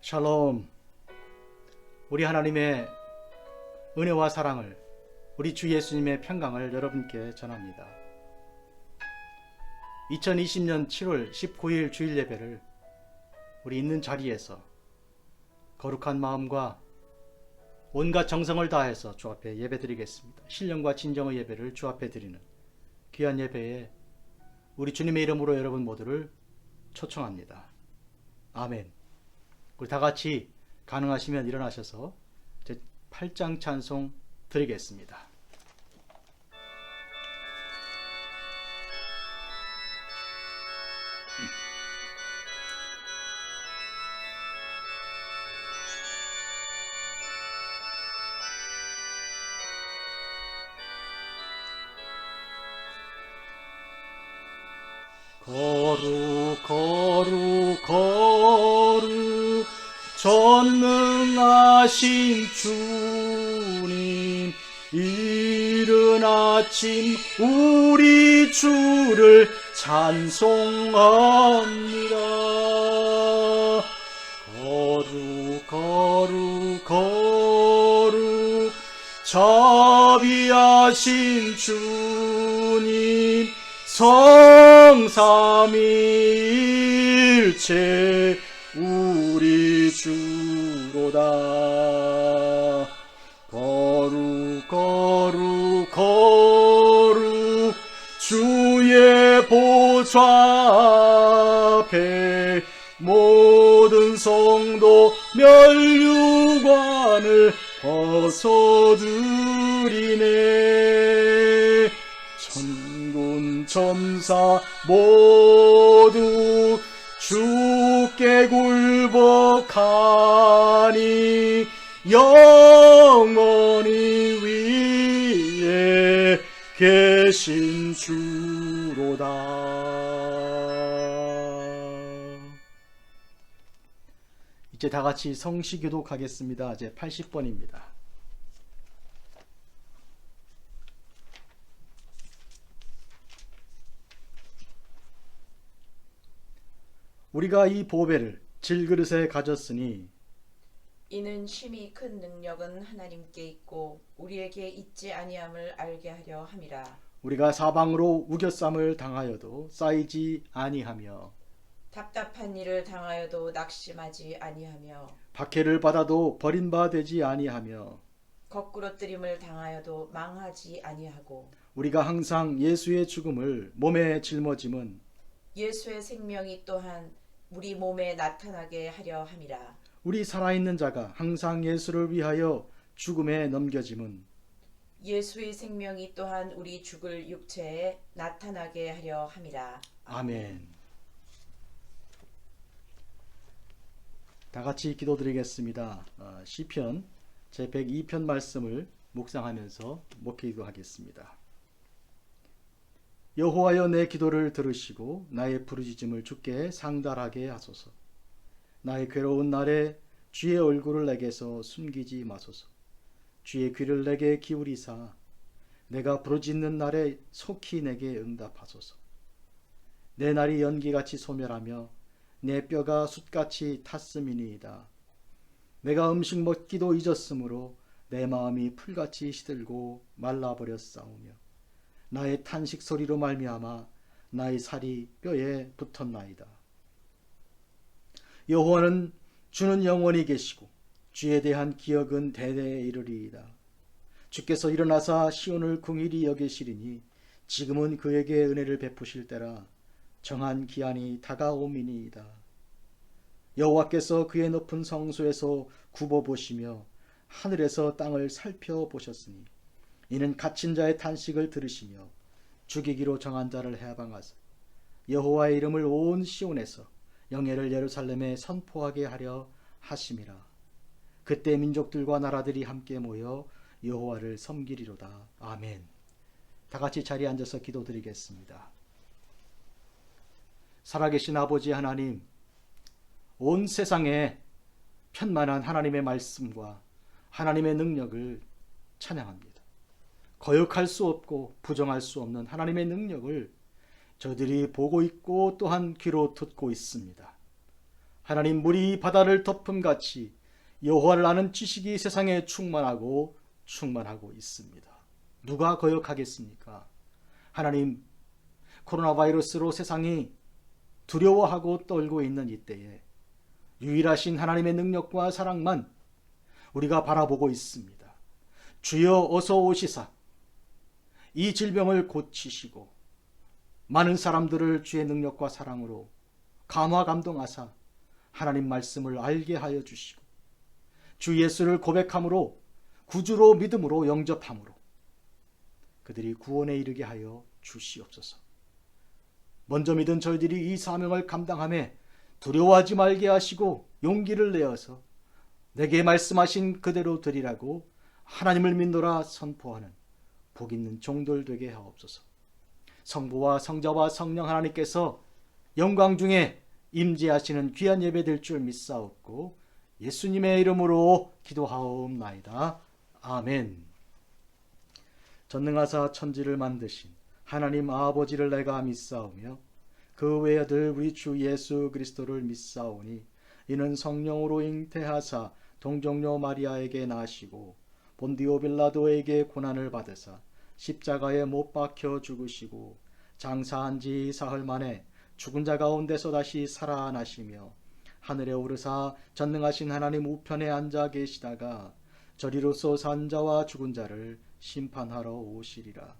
샬롬. 우리 하나님의 은혜와 사랑을, 우리 주 예수님의 평강을 여러분께 전합니다. 2020년 7월 19일 주일 예배를 우리 있는 자리에서 거룩한 마음과 온갖 정성을 다해서 주 앞에 예배드리겠습니다. 신령과 진정의 예배를 주 앞에 드리는 귀한 예배에 우리 주님의 이름으로 여러분 모두를 초청합니다. 아멘. 우리 다 같이 가능하시면 일어나셔서 제 8장 찬송 드리겠습니다. 거룩 거룩 거룩 전능하신 주님, 이른 아침 우리 주를 찬송합니다. 거룩 거룩 거룩 자비하신 주님, 성삼일체 우리 주로다. 거룩 거룩 거룩 주의 보좌 앞에 모든 성도 면류관을 벗어드리네. 천군 천사 모두 주께 굴복하니 영원히 위에 계신 주로다. 이제 다 같이 성시기도 가겠습니다. 이제 80번입니다. 우리가 이 보배를 질그릇에 가졌으니 이는 심히 큰 능력은 하나님께 있고 우리에게 있지 아니함을 알게 하려 함이라. 우리가 사방으로 우겨쌈을 당하여도 쌓이지 아니하며 답답한 일을 당하여도 낙심하지 아니하며 박해를 받아도 버린 바 되지 아니하며 거꾸로 뜨림을 당하여도 망하지 아니하고 우리가 항상 예수의 죽음을 몸에 짊어짐은 예수의 생명이 또한 우리 몸에 나타나게 하려 함이라. 우리 살아있는 자가 항상 예수를 위하여 죽음에 넘겨짐은 예수의 생명이 또한 우리 죽을 육체에 나타나게 하려 함이라. 아멘. 다 같이 기도드리겠습니다. 시편 제 102편 말씀을 묵상하면서 목회기도 하겠습니다. 여호와여, 내 기도를 들으시고 나의 부르짖음을 주께 상달하게 하소서. 나의 괴로운 날에 주의 얼굴을 내게서 숨기지 마소서. 주의 귀를 내게 기울이사 내가 부르짖는 날에 속히 내게 응답하소서. 내 날이 연기같이 소멸하며 내 뼈가 숯같이 탔음이니이다. 내가 음식 먹기도 잊었으므로 내 마음이 풀같이 시들고 말라버렸사오며 나의 탄식 소리로 말미암아 나의 살이 뼈에 붙었나이다. 여호와는 주는 영원히 계시고 주에 대한 기억은 대대에 이르리이다. 주께서 일어나사 시온을 긍휼히 여기시리니 지금은 그에게 은혜를 베푸실 때라. 정한 기한이 다가오미니이다. 여호와께서 그의 높은 성소에서 굽어보시며 하늘에서 땅을 살펴보셨으니 이는 갇힌 자의 탄식을 들으시며 죽이기로 정한 자를 해방하사 여호와의 이름을 온 시온에서 영예를 예루살렘에 선포하게 하려 하심이라. 그때 민족들과 나라들이 함께 모여 여호와를 섬기리로다. 아멘. 다 같이 자리에 앉아서 기도드리겠습니다. 살아계신 아버지 하나님, 온 세상에 편만한 하나님의 말씀과 하나님의 능력을 찬양합니다. 거역할 수 없고 부정할 수 없는 하나님의 능력을 저희들이 보고 있고 또한 귀로 듣고 있습니다. 하나님 물이 바다를 덮음같이 여호와를 아는 지식이 세상에 충만하고 있습니다. 누가 거역하겠습니까? 하나님, 코로나 바이러스로 세상이 두려워하고 떨고 있는 이때에 유일하신 하나님의 능력과 사랑만 우리가 바라보고 있습니다. 주여 어서 오시사 이 질병을 고치시고 많은 사람들을 주의 능력과 사랑으로 감화 감동하사 하나님 말씀을 알게 하여 주시고 주 예수를 고백함으로 구주로 믿음으로 영접함으로 그들이 구원에 이르게 하여 주시옵소서. 먼저 믿은 저희들이 이 사명을 감당하며 두려워하지 말게 하시고 용기를 내어서 내게 말씀하신 그대로 드리라고 하나님을 믿노라 선포하는 복 있는 종들 되게 하옵소서. 성부와 성자와 성령 하나님께서 영광 중에 임재하시는 귀한 예배 될 줄 믿사옵고 예수님의 이름으로 기도하옵나이다. 아멘. 전능하사 천지를 만드신 하나님 아버지를 내가 믿사오며 그 외아들 우리 주 예수 그리스도를 믿사오니 이는 성령으로 잉태하사 동정녀 마리아에게 나시고 본디오 빌라도에게 고난을 받으사 십자가에 못 박혀 죽으시고 장사한 지 사흘 만에 죽은 자 가운데서 다시 살아나시며 하늘에 오르사 전능하신 하나님 우편에 앉아 계시다가 저리로서 산 자와 죽은 자를 심판하러 오시리라.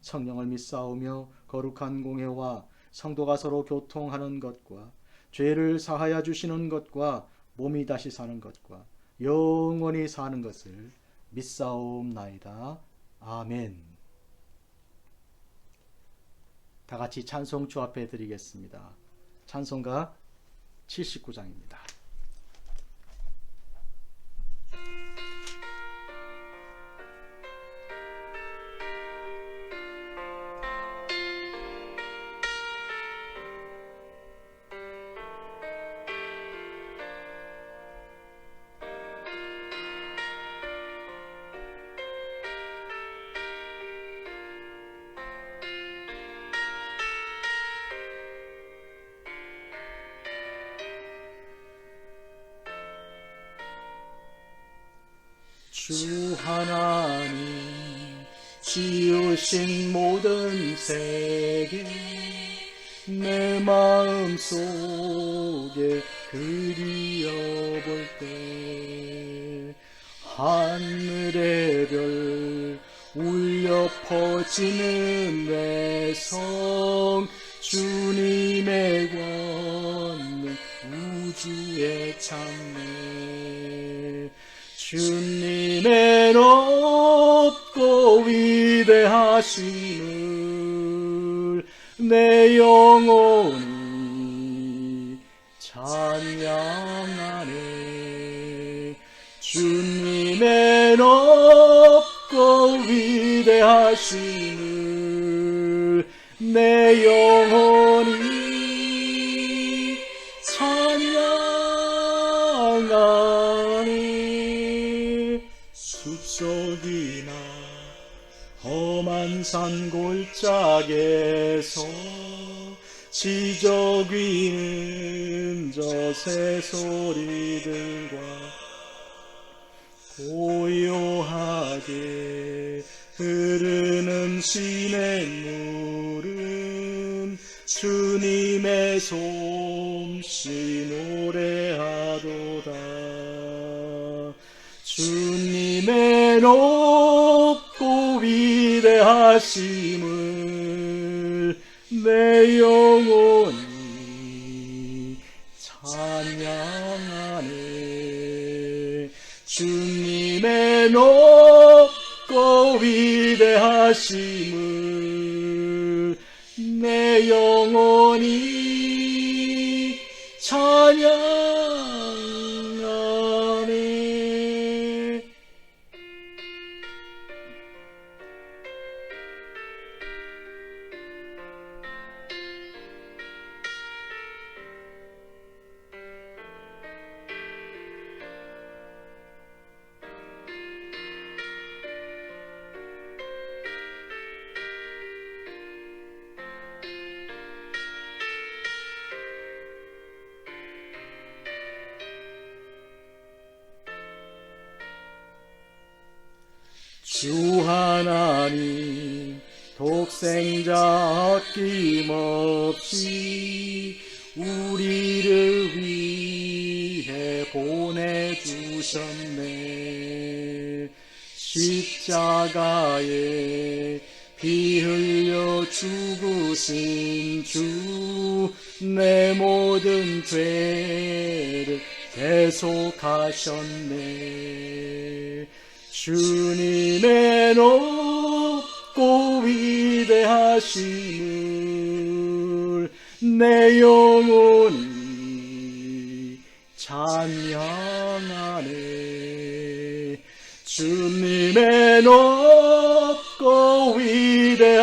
성령을 믿사오며 거룩한 공회와 성도가 서로 교통하는 것과 죄를 사하여 주시는 것과 몸이 다시 사는 것과 영원히 사는 것을 믿사옵나이다. 아멘. 다 같이 찬송 주 앞에 드리겠습니다. 찬송가 79장입니다. 주 하나님 지으신 모든 세계 내 마음속에 그리어볼 때 하늘의 별 울려 퍼지는 내성 주님의 권능 우주에 찬네 주님의 높고 위대하심을 내 영혼이 찬양하네 주님의 높고 위대하심을 내 영혼이 찬양하네 숲속이나 험한 산 골짜기에서 지저귀는 저 새소리들과 고요하게 흐르는 시냇물은 주님의 솜씨 노래하도다 주님의 높고 위대하심을 내 영혼이 찬양하네 주님의 높고 위대하심을 내 영혼이 찬양하네 주 하나님 독생자 아낌없이 우리를 위해 보내주셨네. 십자가에 피 흘려 죽으신 주, 내 모든 죄를 대속하셨네. 주님의 높고 위대하심을 내 영혼이 찬양하네. 주님의 높고 위대하심을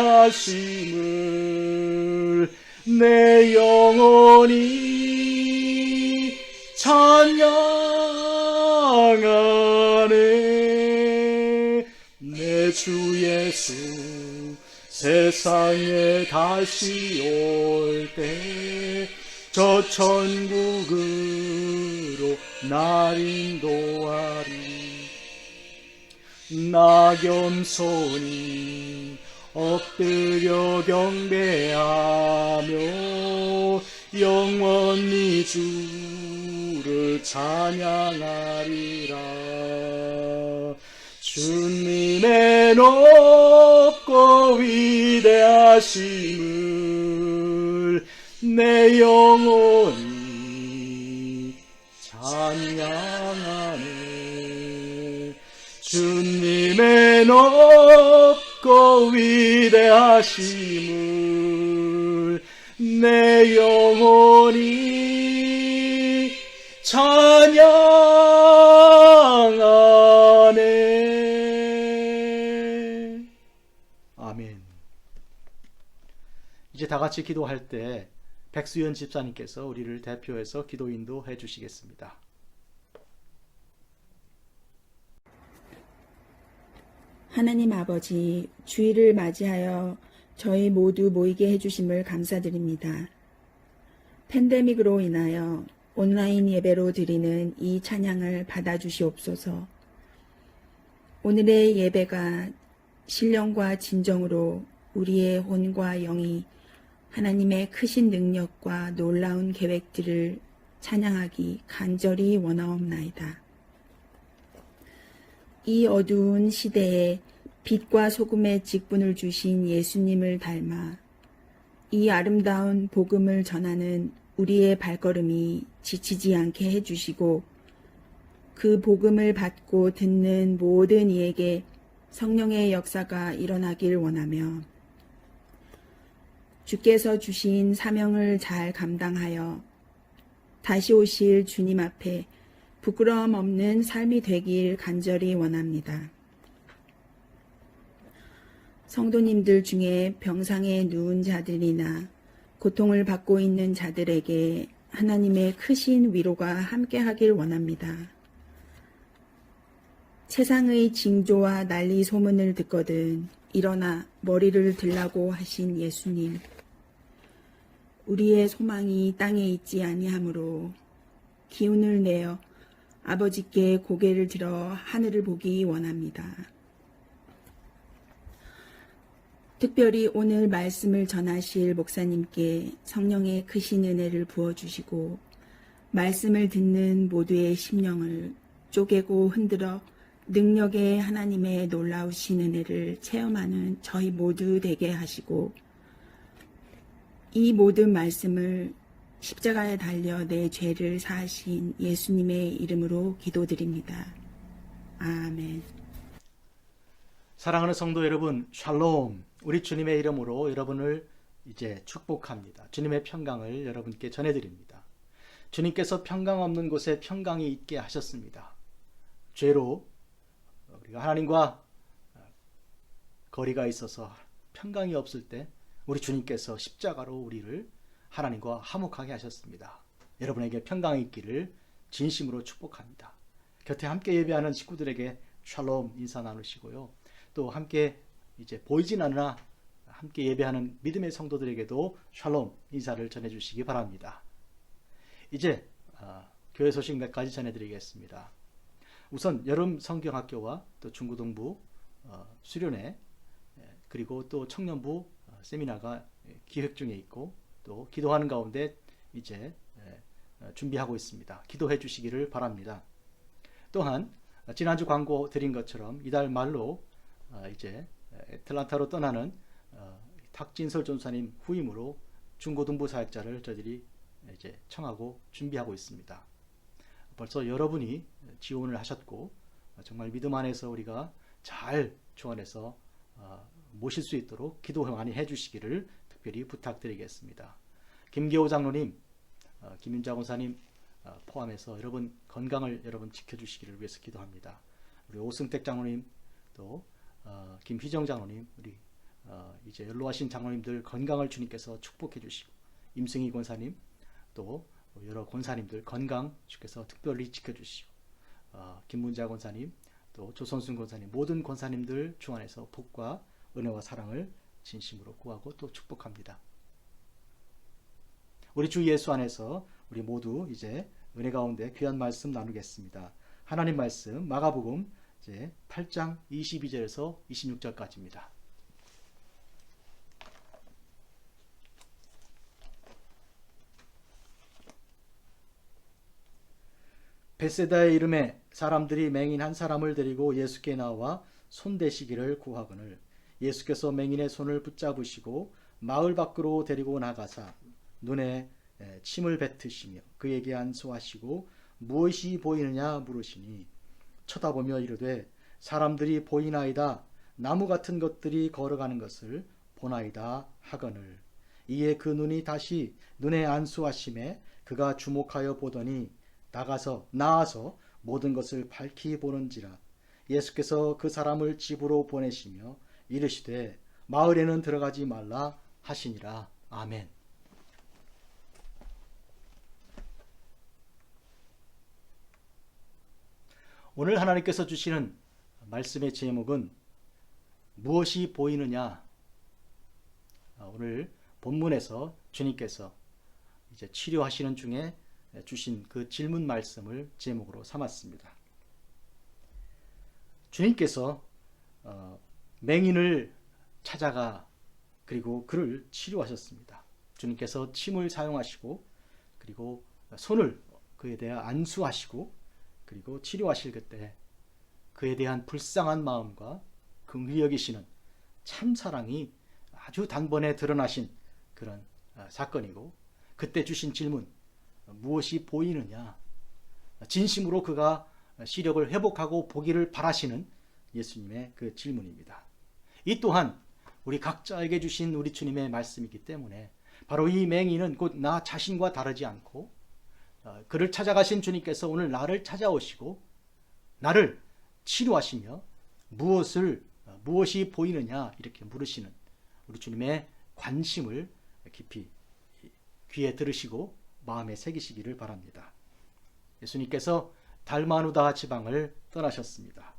내 영혼이 찬양하네. 내 주 예수 세상에 다시 올 때 저 천국으로 날 인도하리. 나 겸손히 엎드려 경배하며 영원히 주를 찬양하리라. 주님의 높고 위대하심을 내 영혼이 찬양하네. 주님의 높고 위대하심을 내 영혼이 찬양하네. 아멘. 이제 다 같이 기도할 때 백수연 집사님께서 우리를 대표해서 기도 인도해 주시겠습니다. 하나님 아버지, 주일을 맞이하여 저희 모두 모이게 해주심을 감사드립니다. 팬데믹으로 인하여 온라인 예배로 드리는 이 찬양을 받아주시옵소서. 오늘의 예배가 신령과 진정으로 우리의 혼과 영이 하나님의 크신 능력과 놀라운 계획들을 찬양하기 간절히 원하옵나이다. 이 어두운 시대에 빛과 소금의 직분을 주신 예수님을 닮아 이 아름다운 복음을 전하는 우리의 발걸음이 지치지 않게 해주시고 그 복음을 받고 듣는 모든 이에게 성령의 역사가 일어나길 원하며 주께서 주신 사명을 잘 감당하여 다시 오실 주님 앞에 부끄러움 없는 삶이 되길 간절히 원합니다. 성도님들 중에 병상에 누운 자들이나 고통을 받고 있는 자들에게 하나님의 크신 위로가 함께하길 원합니다. 세상의 징조와 난리 소문을 듣거든 일어나 머리를 들라고 하신 예수님. 우리의 소망이 땅에 있지 아니하므로 기운을 내어 아버지께 고개를 들어 하늘을 보기 원합니다. 특별히 오늘 말씀을 전하실 목사님께 성령의 크신 은혜를 부어주시고 말씀을 듣는 모두의 심령을 쪼개고 흔들어 능력의 하나님의 놀라우신 은혜를 체험하는 저희 모두 되게 하시고 이 모든 말씀을 십자가에 달려 내 죄를 사하신 예수님의 이름으로 기도드립니다. 아멘. 사랑하는 성도 여러분, 샬롬. 우리 주님의 이름으로 여러분을 이제 축복합니다. 주님의 평강을 여러분께 전해드립니다. 주님께서 평강 없는 곳에 평강이 있게 하셨습니다. 죄로 우리가 하나님과 거리가 있어서 평강이 없을 때 우리 주님께서 십자가로 우리를 하나님과 화목하게 하셨습니다. 여러분에게 평강이 있기를 진심으로 축복합니다. 곁에 함께 예배하는 식구들에게 샬롬 인사 나누시고요. 또 함께 이제 보이진 않으나 함께 예배하는 믿음의 성도들에게도 샬롬 인사를 전해주시기 바랍니다. 이제 교회 소식 몇 가지 전해드리겠습니다. 우선 여름 성경학교와 또 중고등부 수련회 그리고 또 청년부 세미나가 기획 중에 있고 또 기도하는 가운데 이제 준비하고 있습니다. 기도해 주시기를 바랍니다. 또한 지난주 광고 드린 것처럼 이달 말로 이제 애틀란타로 떠나는 탁진설 전사님 후임으로 중고등부 사역자를 저희들이 이제 청하고 준비하고 있습니다. 벌써 여러분이 지원을 하셨고 정말 믿음 안에서 우리가 잘 조언해서 모실 수 있도록 기도 많이 해주시기를 특별히 부탁드리겠습니다. 김계호 장로님, 김윤자 권사님 포함해서 여러분 건강을 여러분 지켜주시기를 위해서 기도합니다. 우리 오승택 장로님 또 김희정 장로님 우리 이제 연로하신 장로님들 건강을 주님께서 축복해 주시고 임승희 권사님 또 여러 권사님들 건강 주께서 특별히 지켜주시고 김문자 권사님 또 조선순 권사님 모든 권사님들 주 안에서 복과 은혜와 사랑을 진심으로 구하고 또 축복합니다. 우리 주 예수 안에서 우리 모두 이제 은혜 가운데 귀한 말씀 나누겠습니다. 하나님 말씀 마가복음 이제 8장 22절에서 26절까지입니다. 벳세다의 이름에 사람들이 맹인 한 사람을 데리고 예수께 나와 손대시기를 구하거늘 예수께서 맹인의 손을 붙잡으시고 마을 밖으로 데리고 나가사 눈에 침을 뱉으시며 그에게 안수하시고 무엇이 보이느냐 물으시니 쳐다보며 이르되 사람들이 보이나이다. 나무 같은 것들이 걸어가는 것을 보나이다 하거늘 이에 그 눈이 다시 눈에 안수하심에 그가 주목하여 보더니 나아서 모든 것을 밝히 보는지라. 예수께서 그 사람을 집으로 보내시며 이르시되 마을에는 들어가지 말라 하시니라. 아멘. 오늘 하나님께서 주시는 말씀의 제목은 무엇이 보이느냐. 오늘 본문에서 주님께서 이제 치료하시는 중에 주신 그 질문 말씀을 제목으로 삼았습니다. 주님께서 맹인을 찾아가 그리고 그를 치료하셨습니다. 주님께서 침을 사용하시고 그리고 손을 그에 대해 안수하시고 그리고 치료하실 그때 그에 대한 불쌍한 마음과 긍휼히 여기시는 참 사랑이 아주 단번에 드러나신 그런 사건이고 그때 주신 질문 무엇이 보이느냐 진심으로 그가 시력을 회복하고 보기를 바라시는 예수님의 그 질문입니다. 이 또한 우리 각자에게 주신 우리 주님의 말씀이기 때문에 바로 이 맹인은 곧 나 자신과 다르지 않고 그를 찾아가신 주님께서 오늘 나를 찾아오시고 나를 치료하시며 무엇이 보이느냐 이렇게 물으시는 우리 주님의 관심을 깊이 귀에 들으시고 마음에 새기시기를 바랍니다. 예수님께서 달마누다 지방을 떠나셨습니다.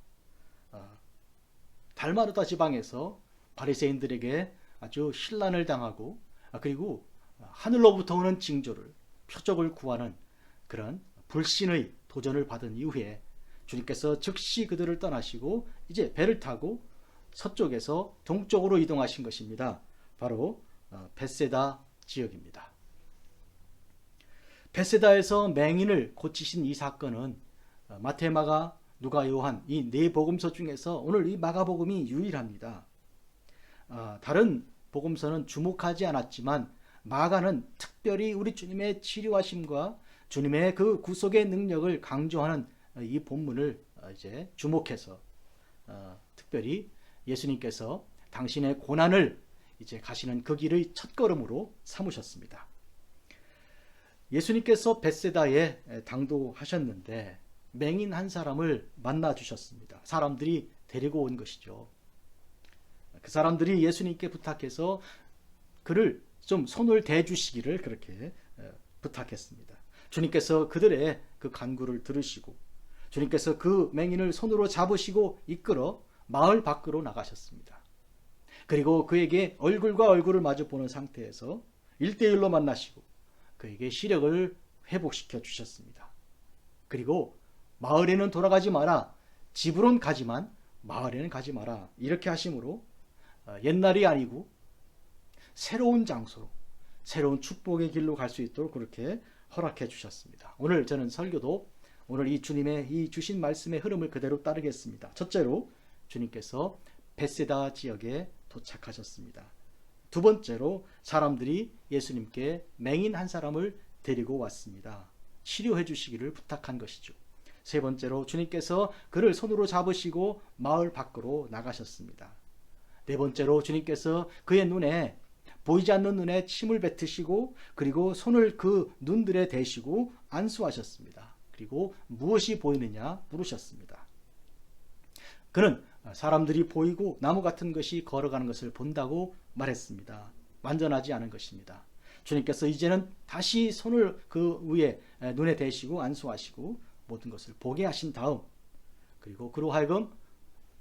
달마누다 지방에서 바리새인들에게 아주 신란을 당하고 그리고 하늘로부터 오는 징조를 표적을 구하는 그런 불신의 도전을 받은 이후에 주님께서 즉시 그들을 떠나시고 이제 배를 타고 서쪽에서 동쪽으로 이동하신 것입니다. 바로 벳세다 지역입니다. 벳세다에서 맹인을 고치신 이 사건은 마태, 마가, 누가, 요한 이 네 복음서 중에서 오늘 이 마가복음이 유일합니다. 다른 복음서는 주목하지 않았지만 마가는 특별히 우리 주님의 치료하심과 주님의 그 구속의 능력을 강조하는 이 본문을 이제 주목해서 특별히 예수님께서 당신의 고난을 이제 가시는 그 길의 첫걸음으로 삼으셨습니다. 예수님께서 벳세다에 당도하셨는데 맹인 한 사람을 만나 주셨습니다. 사람들이 데리고 온 것이죠. 그 사람들이 예수님께 부탁해서 그를 좀 손을 대주시기를 그렇게 부탁했습니다. 주님께서 그들의 그 간구를 들으시고 주님께서 그 맹인을 손으로 잡으시고 이끌어 마을 밖으로 나가셨습니다. 그리고 그에게 얼굴과 얼굴을 마주 보는 상태에서 1대1로 만나시고 그에게 시력을 회복시켜 주셨습니다. 그리고 마을에는 돌아가지 마라. 집으론 가지만 마을에는 가지 마라. 이렇게 하심으로 옛날이 아니고 새로운 장소로, 새로운 축복의 길로 갈 수 있도록 그렇게 허락해 주셨습니다. 오늘 저는 설교도 오늘 이 주님의 이 주신 말씀의 흐름을 그대로 따르겠습니다. 첫째로 주님께서 벳세다 지역에 도착하셨습니다. 두 번째로 사람들이 예수님께 맹인 한 사람을 데리고 왔습니다. 치료해 주시기를 부탁한 것이죠. 세 번째로 주님께서 그를 손으로 잡으시고 마을 밖으로 나가셨습니다. 네 번째로 주님께서 그의 눈에, 보이지 않는 눈에 침을 뱉으시고 그리고 손을 그 눈들에 대시고 안수하셨습니다. 그리고 무엇이 보이느냐 물으셨습니다. 그는 사람들이 보이고 나무 같은 것이 걸어가는 것을 본다고 말했습니다. 완전하지 않은 것입니다. 주님께서 이제는 다시 손을 그 위에 눈에 대시고 안수하시고 모든 것을 보게 하신 다음 그리고 그로 하여금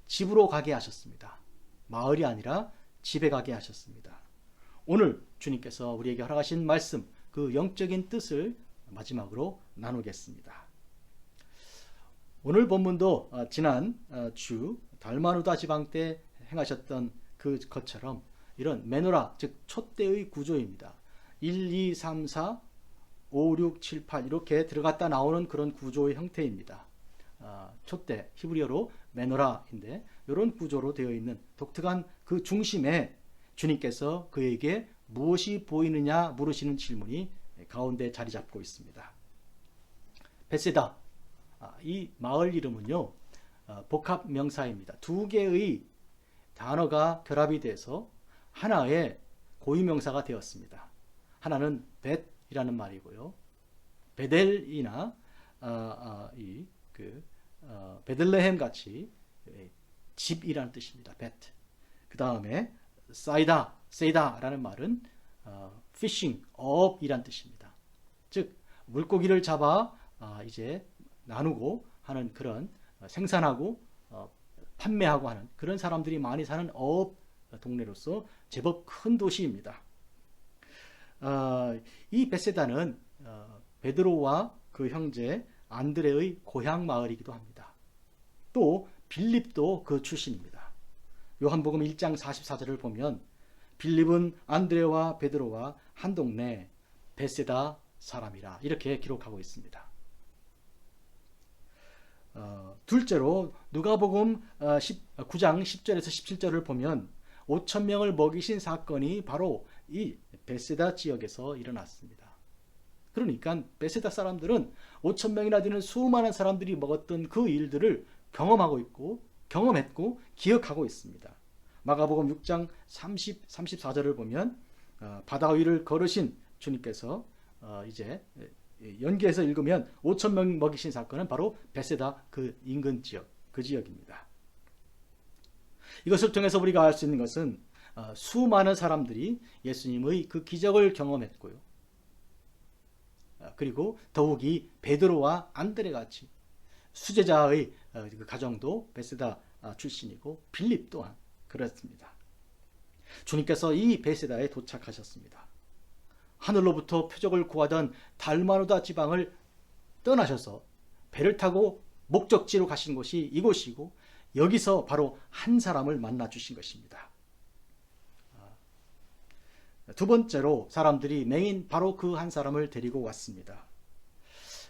집으로 가게 하셨습니다. 마을이 아니라 집에 가게 하셨습니다. 오늘 주님께서 우리에게 허락하신 말씀, 그 영적인 뜻을 마지막으로 나누겠습니다. 오늘 본문도 지난 주 달마누다 지방 때 행하셨던 그것처럼 이런 메노라, 즉 촛대의 구조입니다. 1, 2, 3, 4, 5, 6, 7, 8 이렇게 들어갔다 나오는 그런 구조의 형태입니다. 촛대, 히브리어로 메노라인데 이런 구조로 되어 있는 독특한 그 중심에 주님께서 그에게 무엇이 보이느냐 물으시는 질문이 가운데 자리 잡고 있습니다. 벳세다, 이 마을 이름은요 복합 명사입니다. 두 개의 단어가 결합이 돼서 하나의 고유명사가 되었습니다. 하나는 벳이라는 말이고요. 베델이나 베들레헴 같이 집이라는 뜻입니다. 벳. 그 다음에 세이다라는 말은 피싱, 어업이란 뜻입니다. 즉 물고기를 잡아 이제 나누고 하는 그런 생산하고 판매하고 하는 그런 사람들이 많이 사는 어업 동네로서 제법 큰 도시입니다. 이 벳세다는 베드로와 그 형제 안드레의 고향 마을이기도 합니다. 또 빌립도 그 출신입니다. 요한복음 1장 44절을 보면 빌립은 안드레와 베드로와 한 동네 벳세다 사람이라 이렇게 기록하고 있습니다. 둘째로 누가복음 9장 10절에서 17절을 보면 5,000명을 먹이신 사건이 바로 이 벳세다 지역에서 일어났습니다. 그러니까 벳세다 사람들은 5,000명이나 되는 수많은 사람들이 먹었던 그 일들을 경험하고 있고 경험했고 기억하고 있습니다. 마가복음 6장 34절을 보면 바다 위를 걸으신 주님께서 이제 연기해서 읽으면 5,000명 먹이신 사건은 바로 벳세다 그 인근 지역, 그 지역입니다. 이것을 통해서 우리가 알 수 있는 것은 수많은 사람들이 예수님의 그 기적을 경험했고요. 그리고 더욱이 베드로와 안드레 같이 수제자의 그 가정도 벳세다 출신이고 빌립 또한 그렇습니다. 주님께서 이 벳세다에 도착하셨습니다. 하늘로부터 표적을 구하던 달마누다 지방을 떠나셔서 배를 타고 목적지로 가신 곳이 이곳이고 여기서 바로 한 사람을 만나 주신 것입니다. 두 번째로 사람들이 맹인 바로 그 한 사람을 데리고 왔습니다.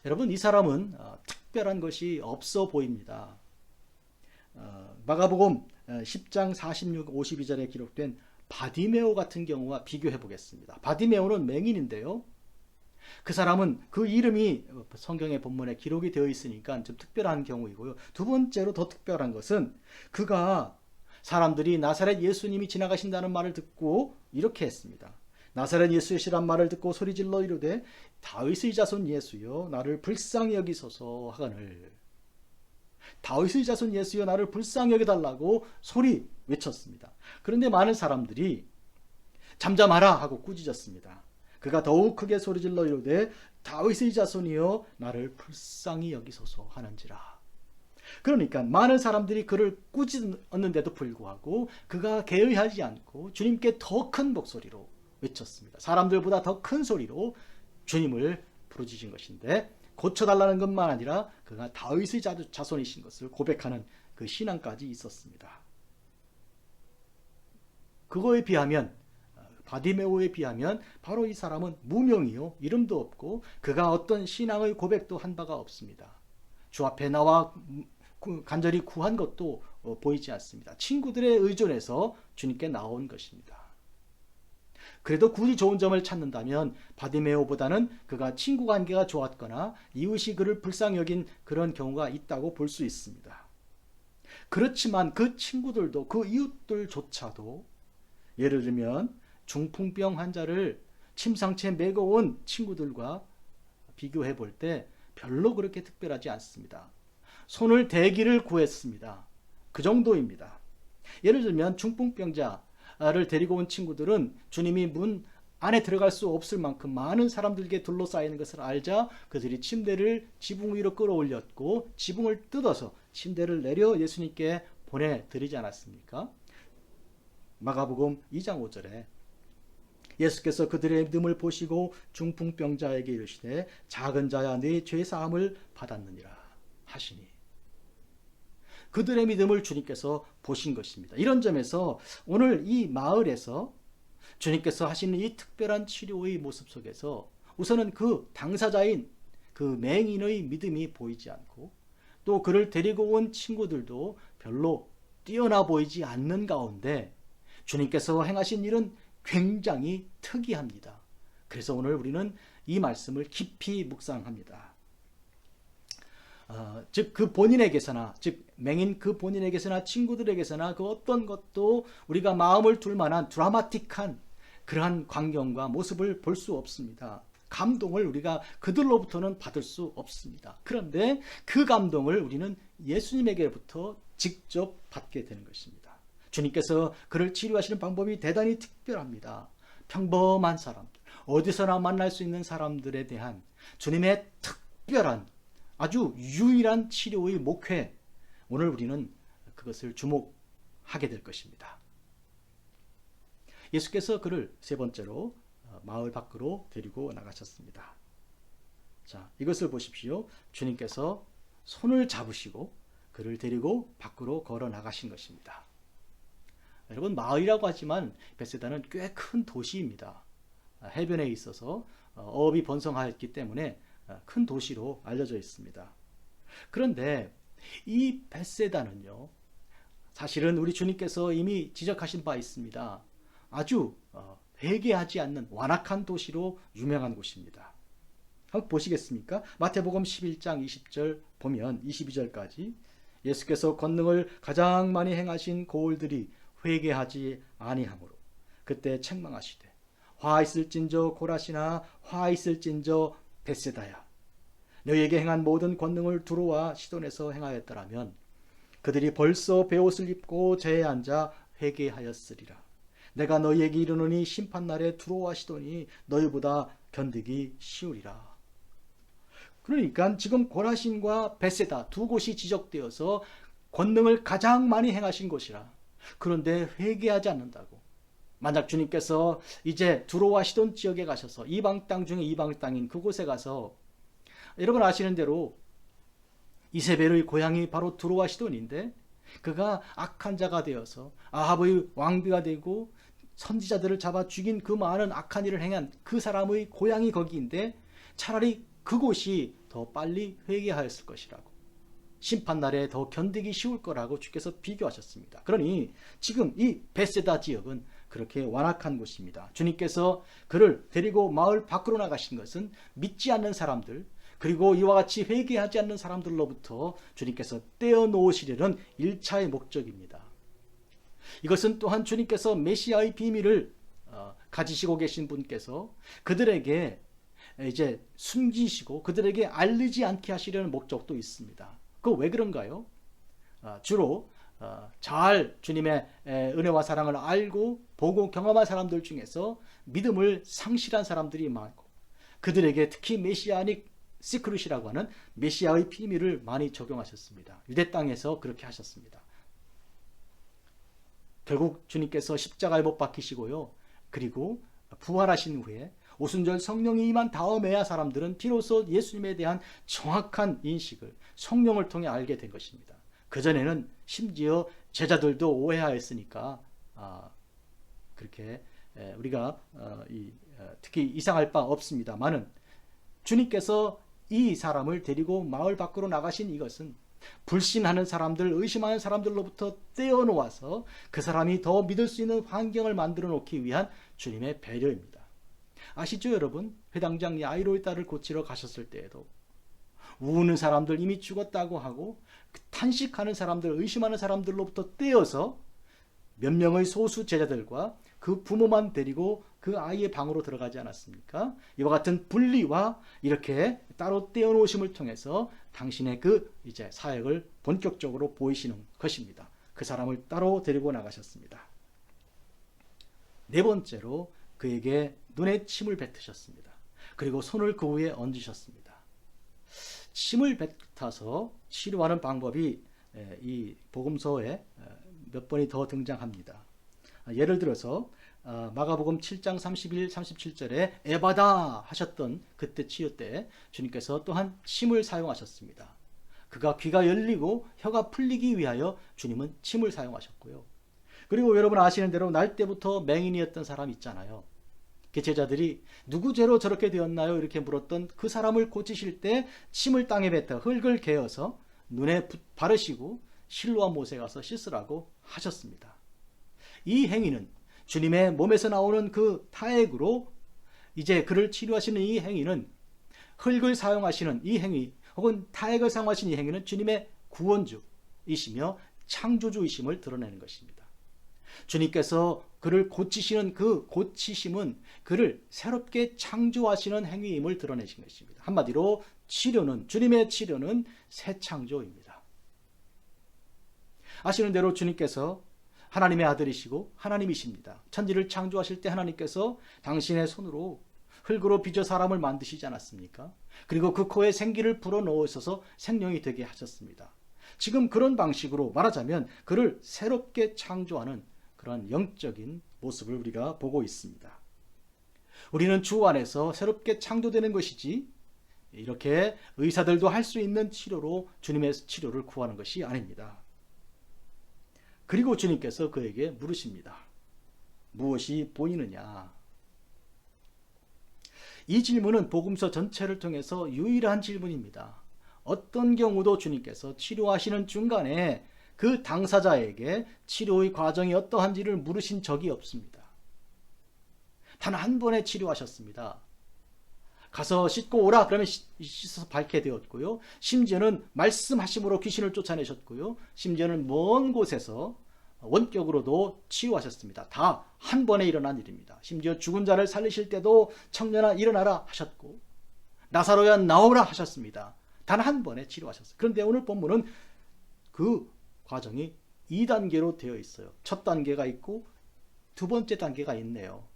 여러분, 이 사람은 특별한 것이 없어 보입니다. 마가복음 10장 46, 52절에 기록된 바디메오 같은 경우와 비교해 보겠습니다. 바디메오는 맹인인데요. 그 사람은 그 이름이 성경의 본문에 기록이 되어 있으니까 좀 특별한 경우이고요. 두 번째로 더 특별한 것은 그가 사람들이 나사렛 예수님이 지나가신다는 말을 듣고 이렇게 했습니다. 나사렛 예수시란 말을 듣고 소리질러 이르되 다윗의 자손 예수여 나를 불쌍히 여기소서 하거늘. 다윗의 자손 예수여 나를 불쌍히 여겨달라고 소리 외쳤습니다. 그런데 많은 사람들이 잠잠하라 하고 꾸짖었습니다. 그가 더욱 크게 소리질러 이르되 다윗의 자손이여 나를 불쌍히 여기소서 하는지라. 그러니까 많은 사람들이 그를 꾸짖었는데도 불구하고 그가 개의하지 않고 주님께 더 큰 목소리로 외쳤습니다. 사람들보다 더 큰 소리로 주님을 부르짖은 것인데 고쳐달라는 것만 아니라 그가 다윗의 자손이신 것을 고백하는 그 신앙까지 있었습니다. 그거에 비하면, 바디메오에 비하면 바로 이 사람은 무명이요, 이름도 없고 그가 어떤 신앙의 고백도 한 바가 없습니다. 주 앞에 나와 간절히 구한 것도 보이지 않습니다. 친구들의 의존에서 주님께 나온 것입니다. 그래도 굳이 좋은 점을 찾는다면 바디메오보다는 그가 친구 관계가 좋았거나 이웃이 그를 불쌍히 여긴 그런 경우가 있다고 볼 수 있습니다. 그렇지만 그 친구들도, 그 이웃들조차도 예를 들면 중풍병 환자를 침상체에 메고온 친구들과 비교해 볼 때 별로 그렇게 특별하지 않습니다. 손을 대기를 구했습니다. 그 정도입니다. 예를 들면 중풍병자를 데리고 온 친구들은 주님이 문 안에 들어갈 수 없을 만큼 많은 사람들에게 둘러싸이는 것을 알자 그들이 침대를 지붕 위로 끌어올렸고 지붕을 뜯어서 침대를 내려 예수님께 보내드리지 않았습니까? 마가복음 2장 5절에 예수께서 그들의 믿음을 보시고 중풍병자에게 이르시되 작은 자야 네 죄 사함을 받았느니라 하시니, 그들의 믿음을 주님께서 보신 것입니다. 이런 점에서 오늘 이 마을에서 주님께서 하시는 이 특별한 치료의 모습 속에서 우선은 그 당사자인 그 맹인의 믿음이 보이지 않고 또 그를 데리고 온 친구들도 별로 뛰어나 보이지 않는 가운데 주님께서 행하신 일은 굉장히 특이합니다. 그래서 오늘 우리는 이 말씀을 깊이 묵상합니다. 즉 그 본인에게서나, 즉 맹인 그 본인에게서나 친구들에게서나 그 어떤 것도 우리가 마음을 둘 만한 드라마틱한 그러한 광경과 모습을 볼 수 없습니다. 감동을 우리가 그들로부터는 받을 수 없습니다. 그런데 그 감동을 우리는 예수님에게부터 직접 받게 되는 것입니다. 주님께서 그를 치료하시는 방법이 대단히 특별합니다. 평범한 사람들, 어디서나 만날 수 있는 사람들에 대한 주님의 특별한 아주 유일한 치료의 목회, 오늘 우리는 그것을 주목하게 될 것입니다. 예수께서 그를 세 번째로 마을 밖으로 데리고 나가셨습니다. 자, 이것을 보십시오. 주님께서 손을 잡으시고 그를 데리고 밖으로 걸어 나가신 것입니다. 여러분, 마을이라고 하지만 베세다는 꽤 큰 도시입니다. 해변에 있어서 어업이 번성하였기 때문에 큰 도시로 알려져 있습니다. 그런데 이 베세다는요, 사실은 우리 주님께서 이미 지적하신 바 있습니다. 아주 회개하지 않는 완악한 도시로 유명한 곳입니다. 한번 보시겠습니까? 마태복음 11장 20절 보면 22절까지 예수께서 권능을 가장 많이 행하신 고을들이 회개하지 아니하므로 그때 책망하시되 화 있을진저 고라시나 화 있을진저 베세다야, 너희에게 행한 모든 권능을 두로와 시돈에서 행하였더라면 그들이 벌써 베옷을 입고 제에 앉아 회개하였으리라. 내가 너희에게 이르노니 심판날에 두로와 시돈이 너희보다 견디기 쉬우리라. 그러니까 지금 고라신과 베세다 두 곳이 지적되어서 권능을 가장 많이 행하신 곳이라. 그런데 회개하지 않는다고. 만약 주님께서 이제 두로와 시돈 지역에 가셔서 이방 땅 중에 이방 땅인 그곳에 가서, 여러분 아시는 대로 이세벨의 고향이 바로 두로와 시돈인데 그가 악한 자가 되어서 아합의 왕비가 되고 선지자들을 잡아 죽인 그 많은 악한 일을 행한 그 사람의 고향이 거기인데 차라리 그곳이 더 빨리 회개하였을 것이라고, 심판날에 더 견디기 쉬울 거라고 주께서 비교하셨습니다. 그러니 지금 이 베세다 지역은 그렇게 완악한 곳입니다. 주님께서 그를 데리고 마을 밖으로 나가신 것은 믿지 않는 사람들, 그리고 이와 같이 회개하지 않는 사람들로부터 주님께서 떼어놓으시려는 1차의 목적입니다. 이것은 또한 주님께서 메시아의 비밀을 가지시고 계신 분께서 그들에게 이제 숨기시고 그들에게 알리지 않게 하시려는 목적도 있습니다. 그거 왜 그런가요? 주로 잘 주님의 은혜와 사랑을 알고 보고 경험한 사람들 중에서 믿음을 상실한 사람들이 많고 그들에게 특히 메시아닉 시크릿이라고 하는 메시아의 비밀을 많이 적용하셨습니다. 유대 땅에서 그렇게 하셨습니다. 결국 주님께서 십자가에 못 박히시고요, 그리고 부활하신 후에 오순절 성령이 임한 다음에야 사람들은 비로소 예수님에 대한 정확한 인식을 성령을 통해 알게 된 것입니다. 그전에는 심지어 제자들도 오해하였으니까 그렇게 우리가 특히 이상할 바 없습니다만은, 주님께서 이 사람을 데리고 마을 밖으로 나가신 이것은 불신하는 사람들, 의심하는 사람들로부터 떼어놓아서 그 사람이 더 믿을 수 있는 환경을 만들어 놓기 위한 주님의 배려입니다. 아시죠 여러분? 회당장 야이로의 딸을 고치러 가셨을 때에도 우는 사람들, 이미 죽었다고 하고 탄식하는 사람들, 의심하는 사람들로부터 떼어서 몇 명의 소수 제자들과 그 부모만 데리고 그 아이의 방으로 들어가지 않았습니까? 이와 같은 분리와 이렇게 따로 떼어놓으심을 통해서 당신의 그 이제 사역을 본격적으로 보이시는 것입니다. 그 사람을 따로 데리고 나가셨습니다. 네 번째로 그에게 눈에 침을 뱉으셨습니다. 그리고 손을 그 위에 얹으셨습니다. 침을 뱉어서 치료하는 방법이 이 복음서에 몇 번이 더 등장합니다. 예를 들어서 마가복음 7장 31, 37절에 에바다 하셨던 그때 치유 때 주님께서 또한 침을 사용하셨습니다. 그가 귀가 열리고 혀가 풀리기 위하여 주님은 침을 사용하셨고요. 그리고 여러분 아시는 대로 날 때부터 맹인이었던 사람 있잖아요. 그 제자들이 누구 죄로 저렇게 되었나요? 이렇게 물었던 그 사람을 고치실 때 침을 땅에 뱉어 흙을 개어서 눈에 바르시고 실로와 못에 가서 씻으라고 하셨습니다. 이 행위는 주님의 몸에서 나오는 그 타액으로 이제 그를 치료하시는 이 행위는, 흙을 사용하시는 이 행위 혹은 타액을 사용하시는 이 행위는 주님의 구원주이시며 창조주이심을 드러내는 것입니다. 주님께서 그를 고치시는 그 고치심은 그를 새롭게 창조하시는 행위임을 드러내신 것입니다. 한마디로 주님의 치료는 새 창조입니다. 아시는 대로 주님께서 하나님의 아들이시고 하나님이십니다. 천지를 창조하실 때 하나님께서 당신의 손으로 흙으로 빚어 사람을 만드시지 않았습니까? 그리고 그 코에 생기를 불어넣으셔서 생명이 되게 하셨습니다. 지금 그런 방식으로 말하자면 그를 새롭게 창조하는 그런 영적인 모습을 우리가 보고 있습니다. 우리는 주 안에서 새롭게 창조되는 것이지 이렇게 의사들도 할 수 있는 치료로 주님의 치료를 구하는 것이 아닙니다. 그리고 주님께서 그에게 물으십니다. 무엇이 보이느냐? 이 질문은 복음서 전체를 통해서 유일한 질문입니다. 어떤 경우도 주님께서 치료하시는 중간에 그 당사자에게 치료의 과정이 어떠한지를 물으신 적이 없습니다. 단 한 번에 치료하셨습니다. 가서 씻고 오라 그러면 씻어서 밝게 되었고요. 심지어는 말씀하심으로 귀신을 쫓아내셨고요. 심지어는 먼 곳에서 원격으로도 치유하셨습니다. 다 한 번에 일어난 일입니다. 심지어 죽은 자를 살리실 때도 청년아 일어나라 하셨고 나사로야 나오라 하셨습니다. 단 한 번에 치료하셨어요. 그런데 오늘 본문은 그 과정이 2단계로 되어 있어요. 첫 단계가 있고 두 번째 단계가 있네요.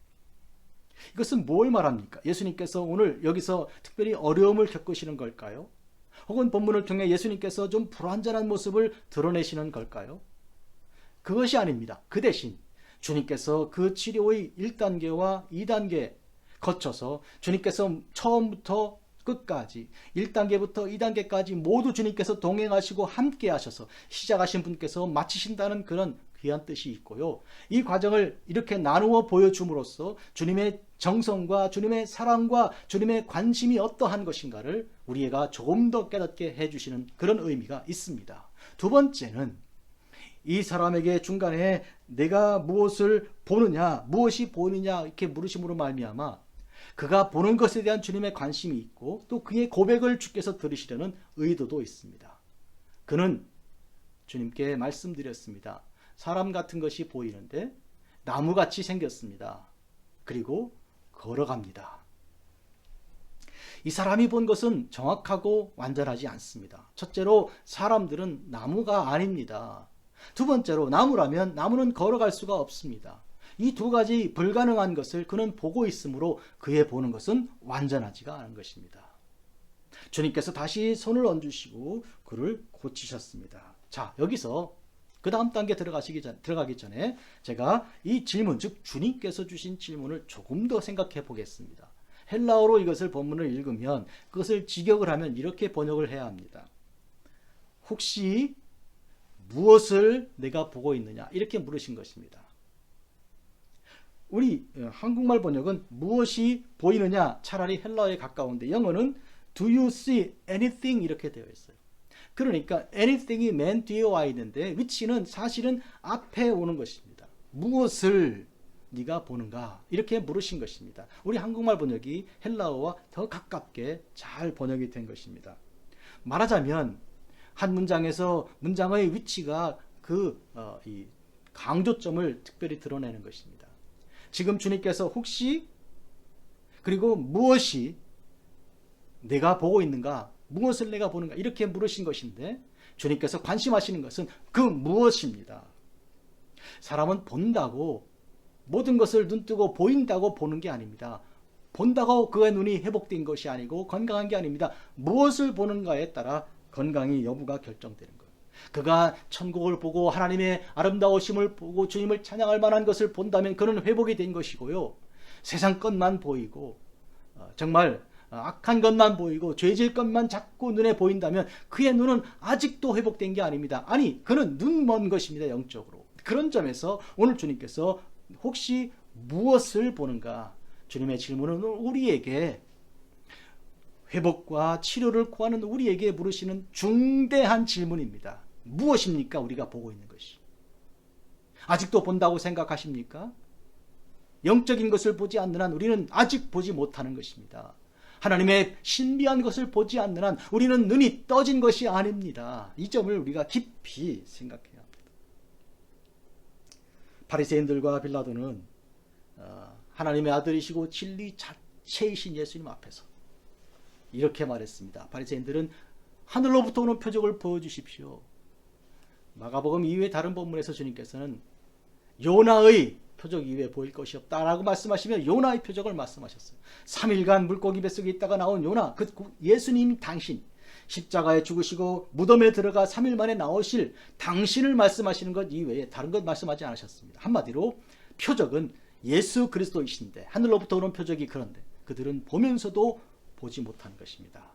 이것은 뭘 말합니까? 예수님께서 오늘 여기서 특별히 어려움을 겪으시는 걸까요? 혹은 본문을 통해 예수님께서 좀 불완전한 모습을 드러내시는 걸까요? 그것이 아닙니다. 그 대신 주님께서 그 치료의 1단계와 2단계 거쳐서 주님께서 처음부터 끝까지 1단계부터 2단계까지 모두 주님께서 동행하시고 함께 하셔서 시작하신 분께서 마치신다는 그런 귀한 뜻이 있고요. 이 과정을 이렇게 나누어 보여줌으로써 주님의 정성과 주님의 사랑과 주님의 관심이 어떠한 것인가를 우리가 조금 더 깨닫게 해주시는 그런 의미가 있습니다. 두 번째는 이 사람에게 중간에 내가 무엇을 보느냐, 무엇이 보이느냐 이렇게 물으심으로 말미암아 그가 보는 것에 대한 주님의 관심이 있고 또 그의 고백을 주께서 들으시려는 의도도 있습니다. 그는 주님께 말씀드렸습니다. 사람 같은 것이 보이는데 나무같이 생겼습니다. 그리고 걸어갑니다. 이 사람이 본 것은 정확하고 완전하지 않습니다. 첫째로 사람들은 나무가 아닙니다. 두 번째로 나무라면 나무는 걸어갈 수가 없습니다. 이 두 가지 불가능한 것을 그는 보고 있으므로 그의 보는 것은 완전하지가 않은 것입니다. 주님께서 다시 손을 얹으시고 그를 고치셨습니다. 자, 여기서 그 다음 단계 들어가기 전에 제가 이 질문, 즉 주님께서 주신 질문을 조금 더 생각해 보겠습니다. 헬라어로 이것을 본문을 읽으면 그것을 직역을 하면 이렇게 번역을 해야 합니다. 혹시 무엇을 내가 보고 있느냐 이렇게 물으신 것입니다. 우리 한국말 번역은 무엇이 보이느냐 차라리 헬라어에 가까운데 영어는 Do you see anything 이렇게 되어 있어요. 그러니까 anything이 맨 뒤에 와 있는데 which는 사실은 앞에 오는 것입니다. 무엇을 네가 보는가 이렇게 물으신 것입니다. 우리 한국말 번역이 헬라어와 더 가깝게 잘 번역이 된 것입니다. 말하자면 한 문장에서 문장의 위치가 이 강조점을 특별히 드러내는 것입니다. 지금 주님께서 혹시 그리고 무엇이 내가 보고 있는가, 무엇을 내가 보는가 이렇게 물으신 것인데 주님께서 관심하시는 것은 그 무엇입니다. 사람은 본다고 모든 것을 눈뜨고 보인다고 보는 게 아닙니다. 본다고 그의 눈이 회복된 것이 아니고 건강한 게 아닙니다. 무엇을 보는가에 따라 건강이 여부가 결정되는 거예요. 그가 천국을 보고 하나님의 아름다우심을 보고 주님을 찬양할 만한 것을 본다면 그는 회복이 된 것이고요. 세상 것만 보이고 정말 악한 것만 보이고 죄질 것만 자꾸 눈에 보인다면 그의 눈은 아직도 회복된 게 아닙니다. 아니 그는 눈먼 것입니다. 영적으로. 그런 점에서 오늘 주님께서 혹시 무엇을 보는가? 주님의 질문은 우리에게 회복과 치료를 구하는 우리에게 물으시는 중대한 질문입니다. 무엇입니까? 우리가 보고 있는 것이. 아직도 본다고 생각하십니까? 영적인 것을 보지 않는 한 우리는 아직 보지 못하는 것입니다. 하나님의 신비한 것을 보지 않는 한 우리는 눈이 떠진 것이 아닙니다. 이 점을 우리가 깊이 생각해야 합니다. 바리새인들과 빌라도는 하나님의 아들이시고 진리 자체이신 예수님 앞에서 이렇게 말했습니다. 바리새인들은 하늘로부터 오는 표적을 보여주십시오. 마가복음 이후에 다른 본문에서 주님께서는 요나의 표적 이외에 보일 것이 없다라고 말씀하시며 요나의 표적을 말씀하셨어요. 3일간 물고기 뱃속에 있다가 나온 요나, 그 예수님 당신 십자가에 죽으시고 무덤에 들어가 3일 만에 나오실 당신을 말씀하시는 것 이외에 다른 것 말씀하지 않으셨습니다. 한마디로 표적은 예수 그리스도이신데 하늘로부터 오는 표적이 그런데 그들은 보면서도 보지 못한 것입니다.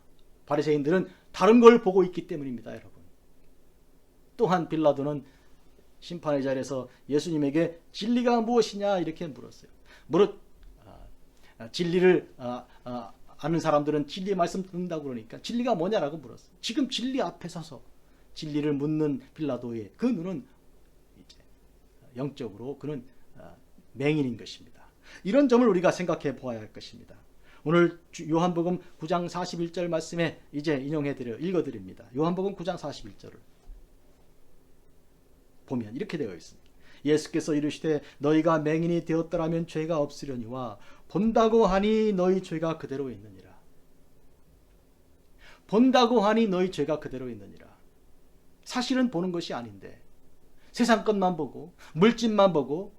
바리새인들은 다른 걸 보고 있기 때문입니다. 여러분. 또한 빌라도는 심판의 자리에서 예수님에게 진리가 무엇이냐 이렇게 물었어요. 진리를 아는 사람들은 진리의 말씀 듣는다고 그러니까 진리가 뭐냐라고 물었어요. 지금 진리 앞에 서서 진리를 묻는 빌라도의 그 눈은 이제 영적으로 그는 맹인인 것입니다. 이런 점을 우리가 생각해 보아야 할 것입니다. 오늘 요한복음 9장 41절 말씀에 이제 읽어드립니다. 요한복음 9장 41절을 보면 이렇게 되어 있습니다. 예수께서 이르시되 너희가 맹인이 되었더라면 죄가 없으려니와 본다고 하니 너희 죄가 그대로 있느니라. 본다고 하니 너희 죄가 그대로 있느니라. 사실은 보는 것이 아닌데 세상 것만 보고 물질만 보고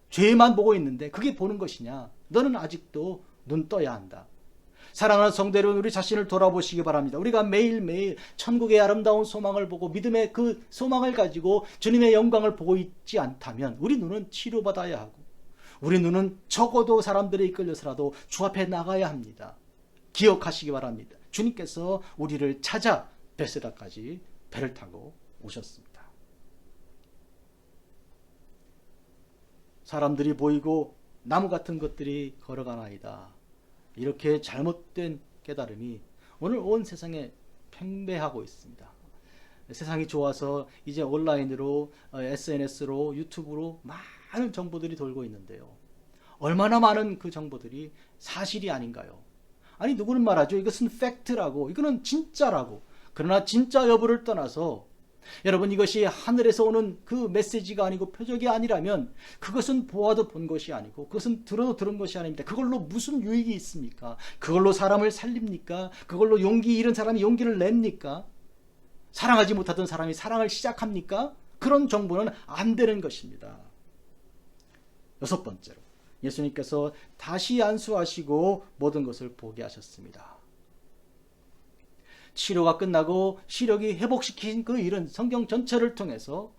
죄만 보고 있는데 그게 보는 것이냐? 너는 아직도 눈 떠야 한다. 사랑하는 성도 여러분, 우리 자신을 돌아보시기 바랍니다. 우리가 매일매일 천국의 아름다운 소망을 보고 믿음의 그 소망을 가지고 주님의 영광을 보고 있지 않다면 우리 눈은 치료받아야 하고 우리 눈은 적어도 사람들에 이끌려서라도 주 앞에 나가야 합니다. 기억하시기 바랍니다. 주님께서 우리를 찾아 베세다까지 배를 타고 오셨습니다. 사람들이 보이고 나무 같은 것들이 걸어가나이다. 이렇게 잘못된 깨달음이 오늘 온 세상에 팽배하고 있습니다. 세상이 좋아서 이제 온라인으로 SNS로 유튜브로 많은 정보들이 돌고 있는데요. 얼마나 많은 그 정보들이 사실이 아닌가요? 아니 누구는 말하죠. 이것은 팩트라고, 이거는 진짜라고. 그러나 진짜 여부를 떠나서 여러분 이것이 하늘에서 오는 그 메시지가 아니고 표적이 아니라면 그것은 보아도 본 것이 아니고 그것은 들어도 들은 것이 아닙니다. 그걸로 무슨 유익이 있습니까? 그걸로 사람을 살립니까? 그걸로 용기 잃은 사람이 용기를 냅니까? 사랑하지 못하던 사람이 사랑을 시작합니까? 그런 정보는 안 되는 것입니다. 6번째로 예수님께서 다시 안수하시고 모든 것을 보게 하셨습니다. 치료가 끝나고 시력이 회복시킨 그 일은 성경 전체를 통해서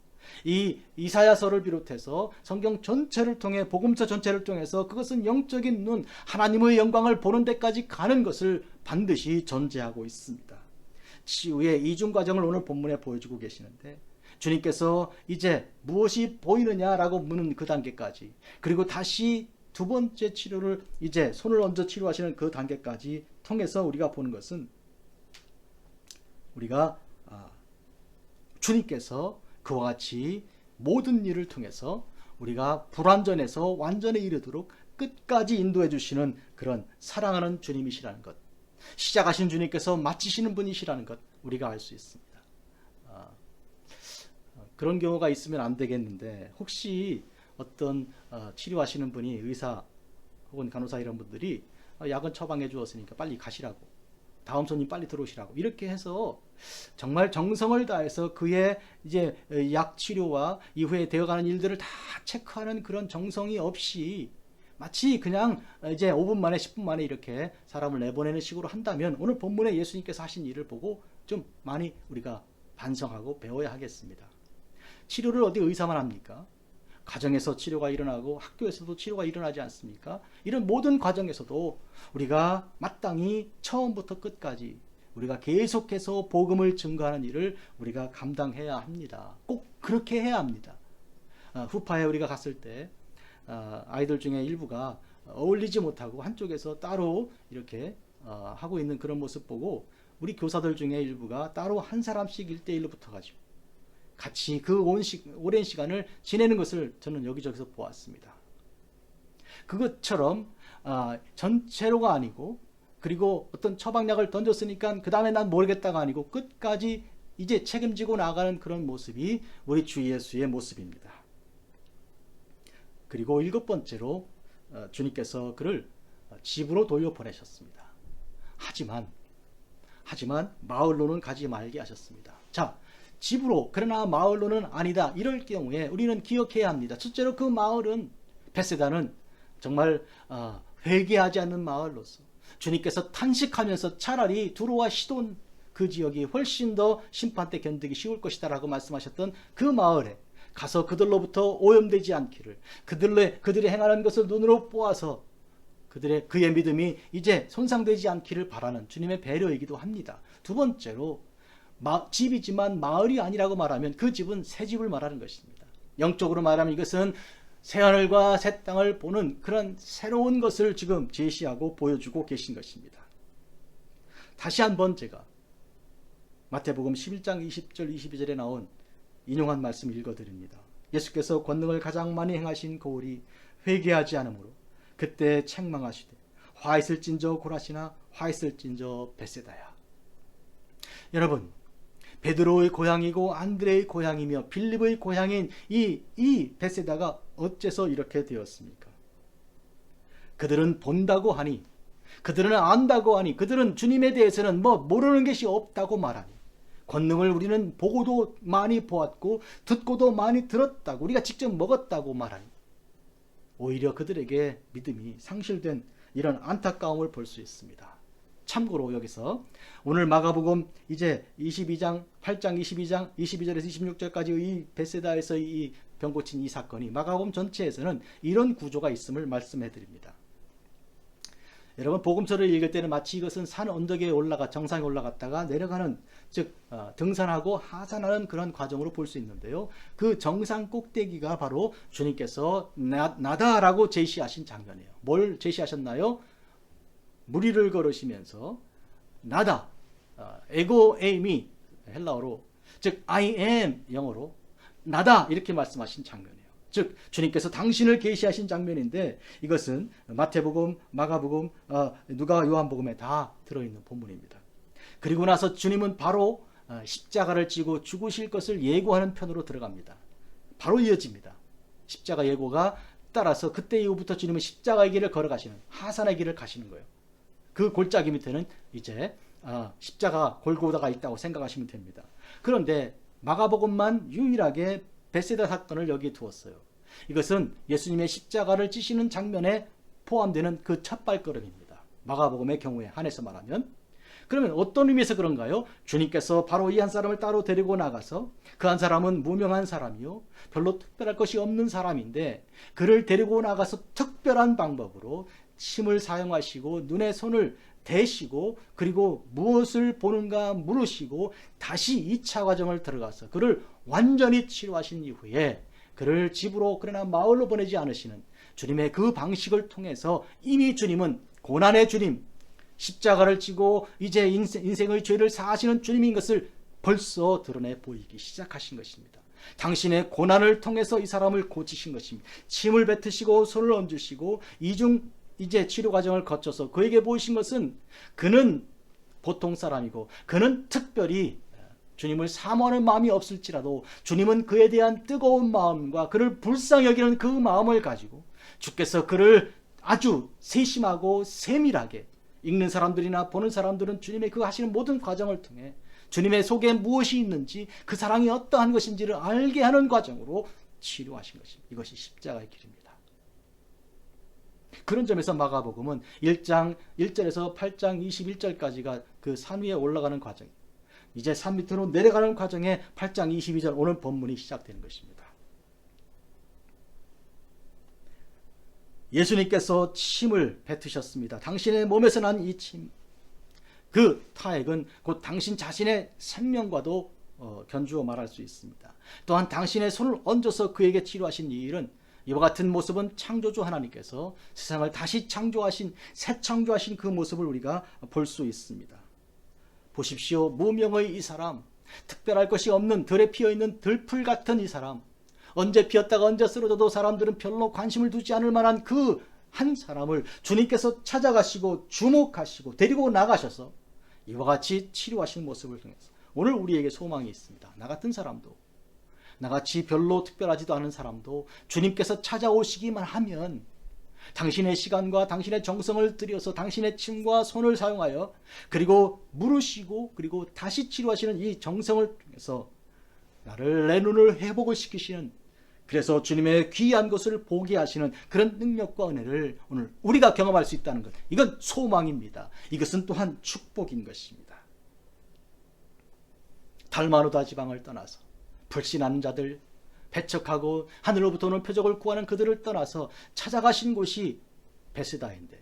이 이사야서를 비롯해서 성경 전체를 통해 복음서 전체를 통해서 그것은 영적인 눈, 하나님의 영광을 보는 데까지 가는 것을 반드시 전제하고 있습니다. 치유의 이중 과정을 오늘 본문에 보여주고 계시는데 주님께서 이제 무엇이 보이느냐라고 묻는 그 단계까지, 그리고 다시 두 번째 치료를 이제 손을 얹어 치료하시는 그 단계까지 통해서 우리가 보는 것은, 우리가 주님께서 그와 같이 모든 일을 통해서 우리가 불완전에서 완전에 이르도록 끝까지 인도해 주시는 그런 사랑하는 주님이시라는 것, 시작하신 주님께서 마치시는 분이시라는 것, 우리가 알 수 있습니다. 그런 경우가 있으면 안 되겠는데, 혹시 어떤 치료하시는 분이, 의사 혹은 간호사 이런 분들이 약은 처방해 주었으니까 빨리 가시라고, 다음 손님 빨리 들어오시라고 이렇게 해서 정말 정성을 다해서 그의 이제 약 치료와 이후에 되어가는 일들을 다 체크하는 그런 정성이 없이 마치 그냥 이제 5분 만에 10분 만에 이렇게 사람을 내보내는 식으로 한다면, 오늘 본문에 예수님께서 하신 일을 보고 좀 많이 우리가 반성하고 배워야 하겠습니다. 치료를 어디 의사만 합니까? 가정에서 치료가 일어나고 학교에서도 치료가 일어나지 않습니까? 이런 모든 과정에서도 우리가 마땅히 처음부터 끝까지 우리가 계속해서 복음을 증거하는 일을 우리가 감당해야 합니다. 꼭 그렇게 해야 합니다. 후파에 우리가 갔을 때 아이들 중에 일부가 어울리지 못하고 한쪽에서 따로 이렇게 하고 있는 그런 모습 보고, 우리 교사들 중에 일부가 따로 한 사람씩 1대1로 붙어가지고 같이 그 오랜 시간을 지내는 것을 저는 여기저기서 보았습니다. 그것처럼 전체로가 아니고, 그리고 어떤 처방약을 던졌으니까 그 다음에 난 모르겠다가 아니고 끝까지 이제 책임지고 나가는 그런 모습이 우리 주 예수의 모습입니다. 그리고 7번째로 주님께서 그를 집으로 돌려보내셨습니다. 하지만 마을로는 가지 말게 하셨습니다. 자, 집으로, 그러나 마을로는 아니다, 이럴 경우에 우리는 기억해야 합니다. 첫째로 그 마을은, 베세다는 정말 회개하지 않는 마을로서 주님께서 탄식하면서 차라리 두로와 시돈 그 지역이 훨씬 더 심판 때 견디기 쉬울 것이다 라고 말씀하셨던 그 마을에 가서 그들로부터 오염되지 않기를, 그들이 행하는 것을 눈으로 보아서 그의 믿음이 이제 손상되지 않기를 바라는 주님의 배려이기도 합니다. 두 번째로, 집이지만 마을이 아니라고 말하면 그 집은 새 집을 말하는 것입니다. 영적으로 말하면 이것은 새하늘과 새 땅을 보는 그런 새로운 것을 지금 제시하고 보여주고 계신 것입니다. 다시 한번 제가 마태복음 11장 20절 22절에 나온 인용한 말씀 읽어드립니다. 예수께서 권능을 가장 많이 행하신 거울이 회개하지 않으므로 그때 책망하시되 화 있을진저 고라시나 화 있을진저 베세다야. 여러분, 베드로의 고향이고 안드레의 고향이며 빌립의 고향인 이 베세다가 어째서 이렇게 되었습니까? 그들은 본다고 하니, 그들은 안다고 하니, 그들은 주님에 대해서는 모르는 것이 없다고 말하니, 권능을 우리는 보고도 많이 보았고 듣고도 많이 들었다고, 우리가 직접 먹었다고 말하니, 오히려 그들에게 믿음이 상실된 이런 안타까움을 볼 수 있습니다. 참고로 여기서 오늘 마가복음 이제 8장 22장 22절에서 26절까지 이 베세다에서 이 병 고친 이 사건이 마가복음 전체에서는 이런 구조가 있음을 말씀해 드립니다. 여러분, 복음서를 읽을 때는 마치 이것은 산 언덕에 정상에 올라갔다가 내려가는, 즉 등산하고 하산하는 그런 과정으로 볼 수 있는데요. 그 정상 꼭대기가 바로 주님께서 나다라고 제시하신 장면이에요. 뭘 제시하셨나요? 무리를 걸으시면서 나다, 에고 에이미 헬라어로, 즉 I am 영어로 나다, 이렇게 말씀하신 장면이에요. 즉 주님께서 당신을 계시하신 장면인데, 이것은 마태복음, 마가복음, 누가, 요한복음에 다 들어있는 본문입니다. 그리고 나서 주님은 바로 십자가를 지고 죽으실 것을 예고하는 편으로 들어갑니다. 바로 이어집니다. 십자가 예고가 따라서 그때 이후부터 주님은 십자가의 길을 걸어가시는, 하산의 길을 가시는 거예요. 그 골짜기 밑에는 이제 십자가 골고다가 있다고 생각하시면 됩니다. 그런데 마가복음만 유일하게 베세다 사건을 여기에 두었어요. 이것은 예수님의 십자가를 지시는 장면에 포함되는 그 첫 발걸음입니다. 마가복음의 경우에 한해서 말하면. 그러면 어떤 의미에서 그런가요? 주님께서 바로 이 한 사람을 따로 데리고 나가서, 그 한 사람은 무명한 사람이요, 별로 특별할 것이 없는 사람인데, 그를 데리고 나가서 특별한 방법으로 침을 사용하시고 눈에 손을 대시고, 그리고 무엇을 보는가 물으시고 다시 2차 과정을 들어가서 그를 완전히 치료하신 이후에 그를 집으로 그러나 마을로 보내지 않으시는 주님의 그 방식을 통해서 이미 주님은 고난의 주님, 십자가를 지고 이제 인생의 죄를 사하시는 주님인 것을 벌써 드러내 보이기 시작하신 것입니다. 당신의 고난을 통해서 이 사람을 고치신 것입니다. 침을 뱉으시고 손을 얹으시고 이중 이제 치료 과정을 거쳐서 그에게 보이신 것은 그는 보통 사람이고 그는 특별히 주님을 사모하는 마음이 없을지라도 주님은 그에 대한 뜨거운 마음과 그를 불쌍히 여기는 그 마음을 가지고 주께서 그를 아주 세심하고 세밀하게 읽는 사람들이나 보는 사람들은 주님의 그 하시는 모든 과정을 통해 주님의 속에 무엇이 있는지 그 사랑이 어떠한 것인지를 알게 하는 과정으로 치료하신 것입니다. 이것이 십자가의 길입니다. 그런 점에서 마가복음은 1장 1절에서 8장 21절까지가 그 산 위에 올라가는 과정입니다. 이제 산 밑으로 내려가는 과정에 8장 22절 오늘 본문이 시작되는 것입니다. 예수님께서 침을 뱉으셨습니다. 당신의 몸에서 난 이 침, 그 타액은 곧 당신 자신의 생명과도 견주어 말할 수 있습니다. 또한 당신의 손을 얹어서 그에게 치료하신 이 일은 이와 같은 모습은 창조주 하나님께서 세상을 다시 창조하신 새 창조하신 그 모습을 우리가 볼 수 있습니다. 보십시오. 무명의 이 사람, 특별할 것이 없는 들에 피어있는 들풀 같은 이 사람, 언제 피었다가 언제 쓰러져도 사람들은 별로 관심을 두지 않을 만한 그 한 사람을 주님께서 찾아가시고 주목하시고 데리고 나가셔서 이와 같이 치료하시는 모습을 통해서 오늘 우리에게 소망이 있습니다. 나 같은 사람도, 나같이 별로 특별하지도 않은 사람도 주님께서 찾아오시기만 하면 당신의 시간과 당신의 정성을 들여서 당신의 침과 손을 사용하여 그리고 물으시고 그리고 다시 치료하시는 이 정성을 통해서 나를 내 눈을 회복을 시키시는, 그래서 주님의 귀한 것을 보게 하시는 그런 능력과 은혜를 오늘 우리가 경험할 수 있다는 것, 이건 소망입니다. 이것은 또한 축복인 것입니다. 달마누다 지방을 떠나서 불신하는 자들, 배척하고 하늘로부터 오는 표적을 구하는 그들을 떠나서 찾아가신 곳이 베스다인데,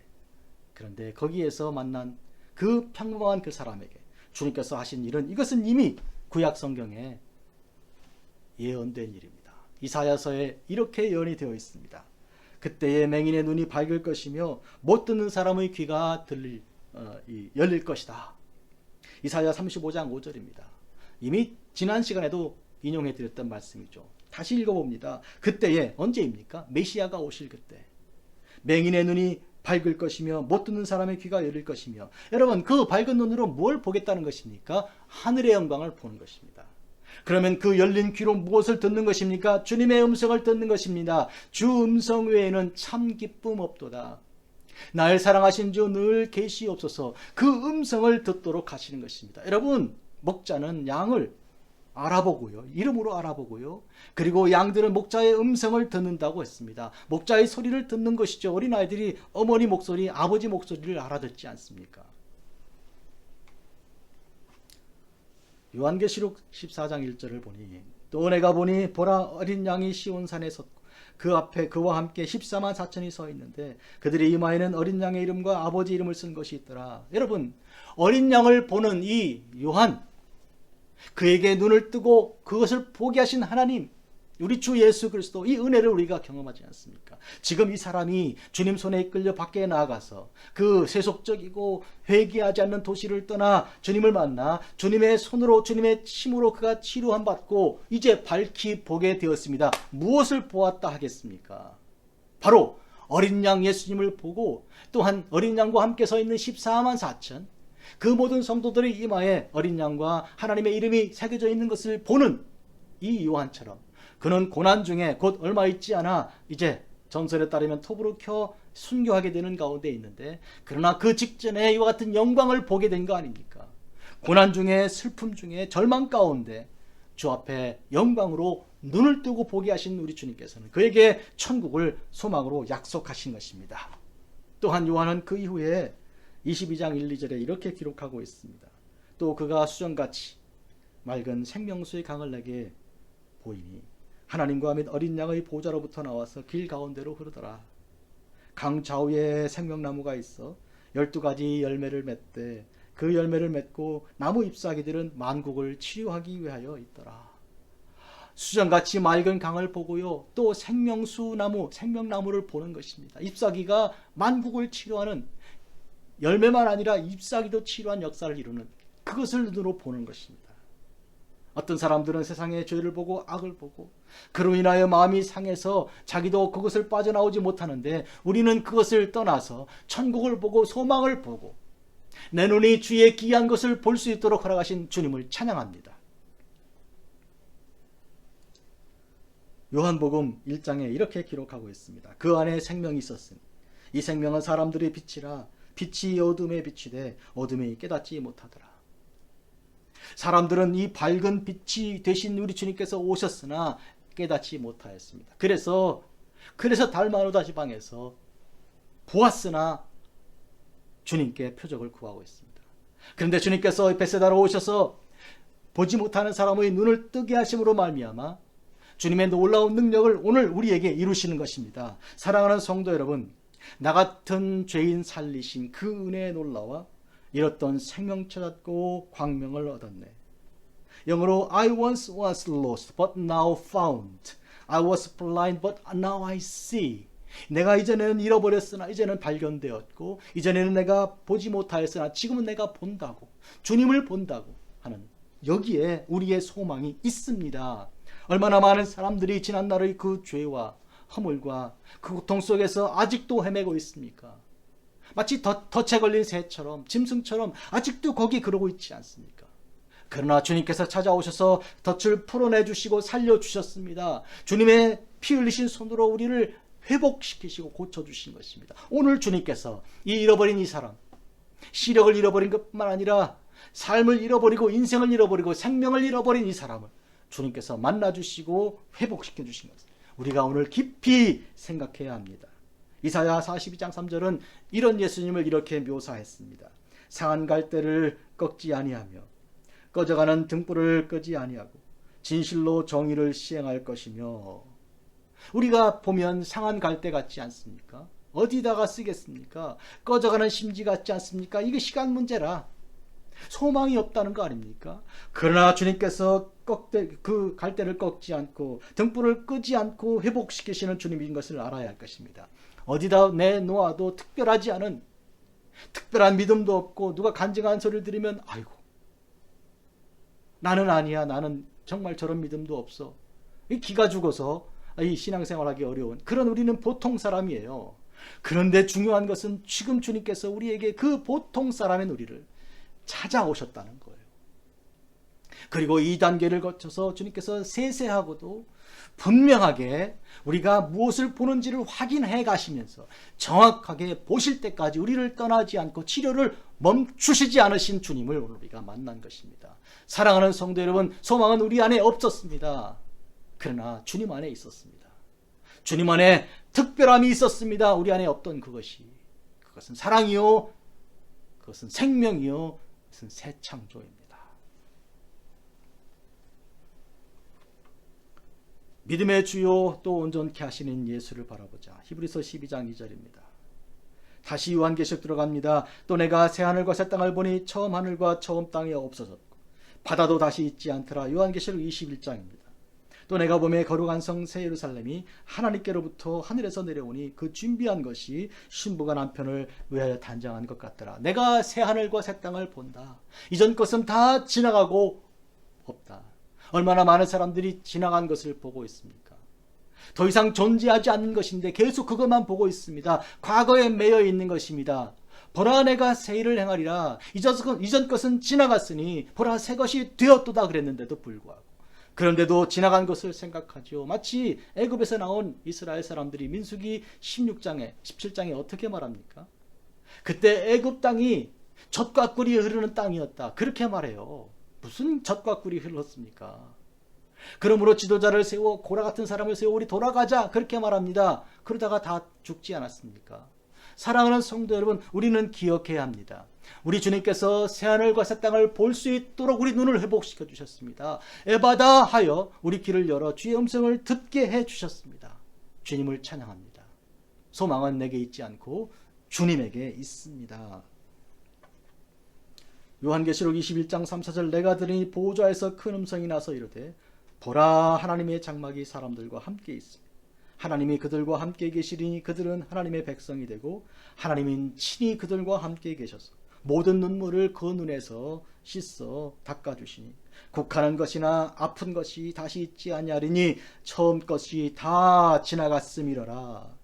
그런데 거기에서 만난 그 평범한 그 사람에게 주님께서 하신 일은, 이것은 이미 구약 성경에 예언된 일입니다. 이사야서에 이렇게 예언이 되어 있습니다. 그때에 맹인의 눈이 밝을 것이며 못 듣는 사람의 귀가 열릴 것이다. 이사야 35장 5절입니다. 이미 지난 시간에도 인용해 드렸던 말씀이죠. 다시 읽어봅니다. 그때에, 언제입니까? 메시아가 오실 그때. 맹인의 눈이 밝을 것이며 못 듣는 사람의 귀가 열릴 것이며, 여러분 그 밝은 눈으로 뭘 보겠다는 것입니까? 하늘의 영광을 보는 것입니다. 그러면 그 열린 귀로 무엇을 듣는 것입니까? 주님의 음성을 듣는 것입니다. 주 음성 외에는 참 기쁨 없도다. 날 사랑하신 주 늘 계시옵소서. 그 음성을 듣도록 하시는 것입니다. 여러분, 목자는 양을 알아보고요, 이름으로 알아보고요, 그리고 양들은 목자의 음성을 듣는다고 했습니다. 목자의 소리를 듣는 것이죠. 어린아이들이 어머니 목소리, 아버지 목소리를 알아듣지 않습니까? 요한계시록 14장 1절을 보니, 또 내가 보니 보라, 어린 양이 시온산에 섰고 그 앞에 그와 함께 14만 4천이 서 있는데 그들의 이마에는 어린 양의 이름과 아버지 이름을 쓴 것이 있더라. 여러분, 어린 양을 보는 이 요한, 그에게 눈을 뜨고 그것을 보게 하신 하나님, 우리 주 예수 그리스도, 이 은혜를 우리가 경험하지 않습니까? 지금 이 사람이 주님 손에 이끌려 밖에 나가서 그 세속적이고 회개하지 않는 도시를 떠나 주님을 만나 주님의 손으로, 주님의 침으로 그가 치료함 받고 이제 밝히 보게 되었습니다. 무엇을 보았다 하겠습니까? 바로 어린 양 예수님을 보고, 또한 어린 양과 함께 서 있는 14만 4천, 그 모든 성도들의 이마에 어린 양과 하나님의 이름이 새겨져 있는 것을 보는 이 요한처럼, 그는 고난 중에 곧 얼마 있지 않아 이제 전설에 따르면 톱으로 켜 순교하게 되는 가운데 있는데, 그러나 그 직전에 이와 같은 영광을 보게 된 거 아닙니까? 고난 중에, 슬픔 중에, 절망 가운데 주 앞에 영광으로 눈을 뜨고 보게 하신 우리 주님께서는 그에게 천국을 소망으로 약속하신 것입니다. 또한 요한은 그 이후에 22장 1, 2절에 이렇게 기록하고 있습니다. 또 그가 수정같이 맑은 생명수의 강을 내게 보이니 하나님과 및 어린 양의 보좌로부터 나와서 길 가운데로 흐르더라. 강 좌우에 생명나무가 있어 12가지 열매를 맺되 그 열매를 맺고 나무 잎사귀들은 만국을 치료하기 위하여 있더라. 수정같이 맑은 강을 보고요. 또 생명수 나무, 생명나무를 보는 것입니다. 잎사귀가 만국을 치료하는, 열매만 아니라 잎사귀도 치료한 역사를 이루는 그것을 눈으로 보는 것입니다. 어떤 사람들은 세상의 죄를 보고 악을 보고 그로 인하여 마음이 상해서 자기도 그것을 빠져나오지 못하는데, 우리는 그것을 떠나서 천국을 보고 소망을 보고 내 눈이 주의 기이한 것을 볼 수 있도록 허락하신 주님을 찬양합니다. 요한복음 1장에 이렇게 기록하고 있습니다. 그 안에 생명이 있었으니 이 생명은 사람들의 빛이라 빛이 어둠에 비치되 어둠에 깨닫지 못하더라. 사람들은 이 밝은 빛이 되신 우리 주님께서 오셨으나 깨닫지 못하였습니다. 그래서 달마누다 지방에서 보았으나 주님께 표적을 구하고 있습니다. 그런데 주님께서 베세다로 오셔서 보지 못하는 사람의 눈을 뜨게 하심으로 말미암아 주님의 놀라운 능력을 오늘 우리에게 이루시는 것입니다. 사랑하는 성도 여러분, 나 같은 죄인 살리신 그 은혜의 놀라와 잃었던 생명 찾았고 광명을 얻었네. 영어로 I once was lost but now found. I was blind but now I see. 내가 이전에는 잃어버렸으나 이제는 발견되었고, 이전에는 내가 보지 못하였으나 지금은 내가 본다고, 주님을 본다고 하는, 여기에 우리의 소망이 있습니다. 얼마나 많은 사람들이 지난날의 그 죄와 허물과 그 고통 속에서 아직도 헤매고 있습니까? 마치 덫에 걸린 새처럼, 짐승처럼 아직도 거기 그러고 있지 않습니까? 그러나 주님께서 찾아오셔서 덫을 풀어내주시고 살려주셨습니다. 주님의 피 흘리신 손으로 우리를 회복시키시고 고쳐주신 것입니다. 오늘 주님께서 이 잃어버린 이 사람, 시력을 잃어버린 것뿐만 아니라 삶을 잃어버리고 인생을 잃어버리고 생명을 잃어버린 이 사람을 주님께서 만나주시고 회복시켜주신 것입니다. 우리가 오늘 깊이 생각해야 합니다. 이사야 42장 3절은 이런 예수님을 이렇게 묘사했습니다. 상한 갈대를 꺾지 아니하며 꺼져가는 등불을 끄지 아니하고 진실로 정의를 시행할 것이며. 우리가 보면 상한 갈대 같지 않습니까? 어디다가 쓰겠습니까? 꺼져가는 심지 같지 않습니까? 이게 시간 문제라 소망이 없다는 거 아닙니까? 그러나 주님께서 그 갈대를 꺾지 않고 등불을 끄지 않고 회복시키시는 주님인 것을 알아야 할 것입니다. 어디다 내놓아도 특별하지 않은, 특별한 믿음도 없고 누가 간증한 소리를 들으면 아이고 나는 아니야, 나는 정말 저런 믿음도 없어, 이 기가 죽어서 이 신앙생활하기 어려운 그런 우리는 보통 사람이에요. 그런데 중요한 것은 지금 주님께서 우리에게 그 보통 사람인 우리를 찾아오셨다는 거예요. 그리고 이 단계를 거쳐서 주님께서 세세하고도 분명하게 우리가 무엇을 보는지를 확인해 가시면서 정확하게 보실 때까지 우리를 떠나지 않고 치료를 멈추시지 않으신 주님을 오늘 우리가 만난 것입니다. 사랑하는 성도 여러분, 소망은 우리 안에 없었습니다. 그러나 주님 안에 있었습니다. 주님 안에 특별함이 있었습니다. 우리 안에 없던 그것은 사랑이요, 그것은 생명이요, 그것은 새 창조입니다. 믿음의 주요 또 온전케 하시는 예수를 바라보자. 히브리서 12장 2절입니다. 다시 요한계시록 들어갑니다. 또 내가 새 하늘과 새 땅을 보니 처음 하늘과 처음 땅이 없어졌고 바다도 다시 있지 않더라. 요한계시록 21장입니다. 또 내가 보매 거룩한 성 새 예루살렘이 하나님께로부터 하늘에서 내려오니 그 준비한 것이 신부가 남편을 위하여 단장한 것 같더라. 내가 새 하늘과 새 땅을 본다. 이전 것은 다 지나가고 없다. 얼마나 많은 사람들이 지나간 것을 보고 있습니까? 더 이상 존재하지 않는 것인데 계속 그것만 보고 있습니다. 과거에 매여 있는 것입니다. 보라 내가 새 일을 행하리라. 이전 것은 지나갔으니 보라 새 것이 되었도다 그랬는데도 불구하고, 그런데도 지나간 것을 생각하지요. 마치 애굽에서 나온 이스라엘 사람들이 민수기 16장에 17장에 어떻게 말합니까? 그때 애굽 땅이 젖과 꿀이 흐르는 땅이었다, 그렇게 말해요. 무슨 젖과 꿀이 흘렀습니까? 그러므로 지도자를 세워 고라 같은 사람을 세워 우리 돌아가자, 그렇게 말합니다. 그러다가 다 죽지 않았습니까? 사랑하는 성도 여러분, 우리는 기억해야 합니다. 우리 주님께서 새하늘과 새 땅을 볼 수 있도록 우리 눈을 회복시켜 주셨습니다. 에바다 하여 우리 귀를 열어 주의 음성을 듣게 해 주셨습니다. 주님을 찬양합니다. 소망은 내게 있지 않고 주님에게 있습니다. 요한계시록 21장 3, 4절 내가 들으니 보호자에서 큰 음성이 나서 이르되 보라, 하나님의 장막이 사람들과 함께 있으며 하나님이 그들과 함께 계시리니 그들은 하나님의 백성이 되고 하나님은 친히 그들과 함께 계셔서 모든 눈물을 그 눈에서 씻어 닦아주시니 국하는 것이나 아픈 것이 다시 있지 아니하리니 처음 것이 다 지나갔음이러라.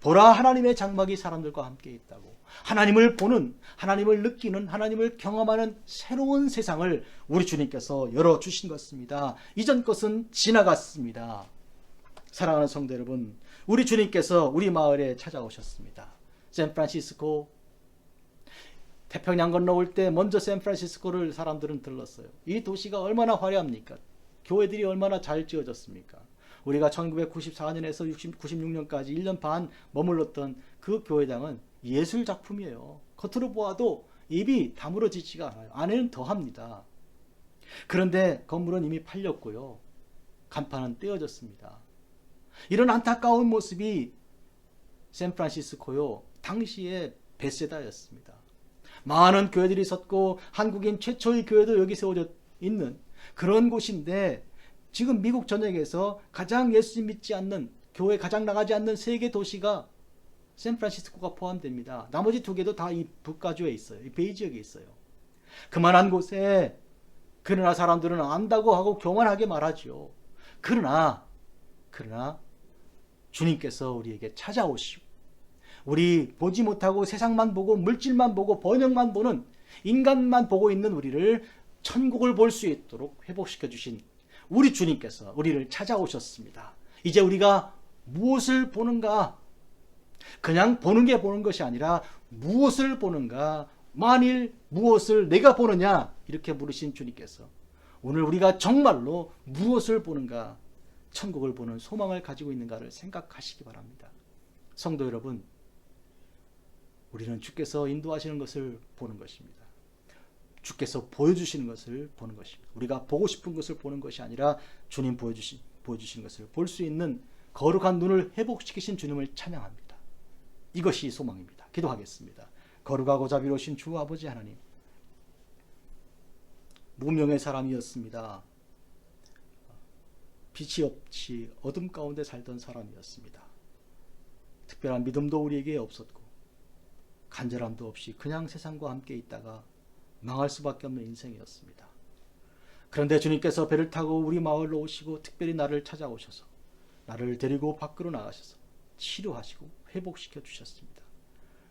보라, 하나님의 장막이 사람들과 함께 있다고. 하나님을 보는, 하나님을 느끼는, 하나님을 경험하는 새로운 세상을 우리 주님께서 열어주신 것입니다. 이전 것은 지나갔습니다. 사랑하는 성도 여러분, 우리 주님께서 우리 마을에 찾아오셨습니다. 샌프란시스코, 태평양 건너올 때 먼저 샌프란시스코를 사람들은 들렀어요. 이 도시가 얼마나 화려합니까? 교회들이 얼마나 잘 지어졌습니까? 우리가 1994년에서 96년까지 1년 반 머물렀던 그 교회당은 예술 작품이에요. 겉으로 보아도 입이 다물어지지가 않아요. 안에는 더합니다. 그런데 건물은 이미 팔렸고요. 간판은 떼어졌습니다. 이런 안타까운 모습이 샌프란시스코요, 당시의 베세다였습니다. 많은 교회들이 섰고 한국인 최초의 교회도 여기 세워져 있는 그런 곳인데, 지금 미국 전역에서 가장 예수님 믿지 않는, 교회 가장 나가지 않는 세 개 도시가 샌프란시스코가 포함됩니다. 나머지 두 개도 다 이 북가주에 있어요. 이 베이 지역에 있어요. 그만한 곳에 그러나 사람들은 안다고 하고 교만하게 말하죠. 그러나 주님께서 우리에게 찾아오시고, 우리 보지 못하고 세상만 보고 물질만 보고 번영만 보는, 인간만 보고 있는 우리를 천국을 볼 수 있도록 회복시켜 주신 우리 주님께서 우리를 찾아오셨습니다. 이제 우리가 무엇을 보는가? 그냥 보는 게 보는 것이 아니라 무엇을 보는가? 만일 무엇을 내가 보느냐? 이렇게 물으신 주님께서 오늘 우리가 정말로 무엇을 보는가? 천국을 보는 소망을 가지고 있는가를 생각하시기 바랍니다. 성도 여러분, 우리는 주께서 인도하시는 것을 보는 것입니다. 주께서 보여주시는 것을 보는 것입니다. 우리가 보고 싶은 것을 보는 것이 아니라 주님 보여주신 것을 볼 수 있는 거룩한 눈을 회복시키신 주님을 찬양합니다. 이것이 소망입니다. 기도하겠습니다. 거룩하고 자비로우신 주 아버지 하나님, 무명의 사람이었습니다. 빛이 없이 어둠 가운데 살던 사람이었습니다. 특별한 믿음도 우리에게 없었고 간절함도 없이 그냥 세상과 함께 있다가 망할 수밖에 없는 인생이었습니다. 그런데 주님께서 배를 타고 우리 마을로 오시고 특별히 나를 찾아오셔서 나를 데리고 밖으로 나가셔서 치료하시고 회복시켜 주셨습니다.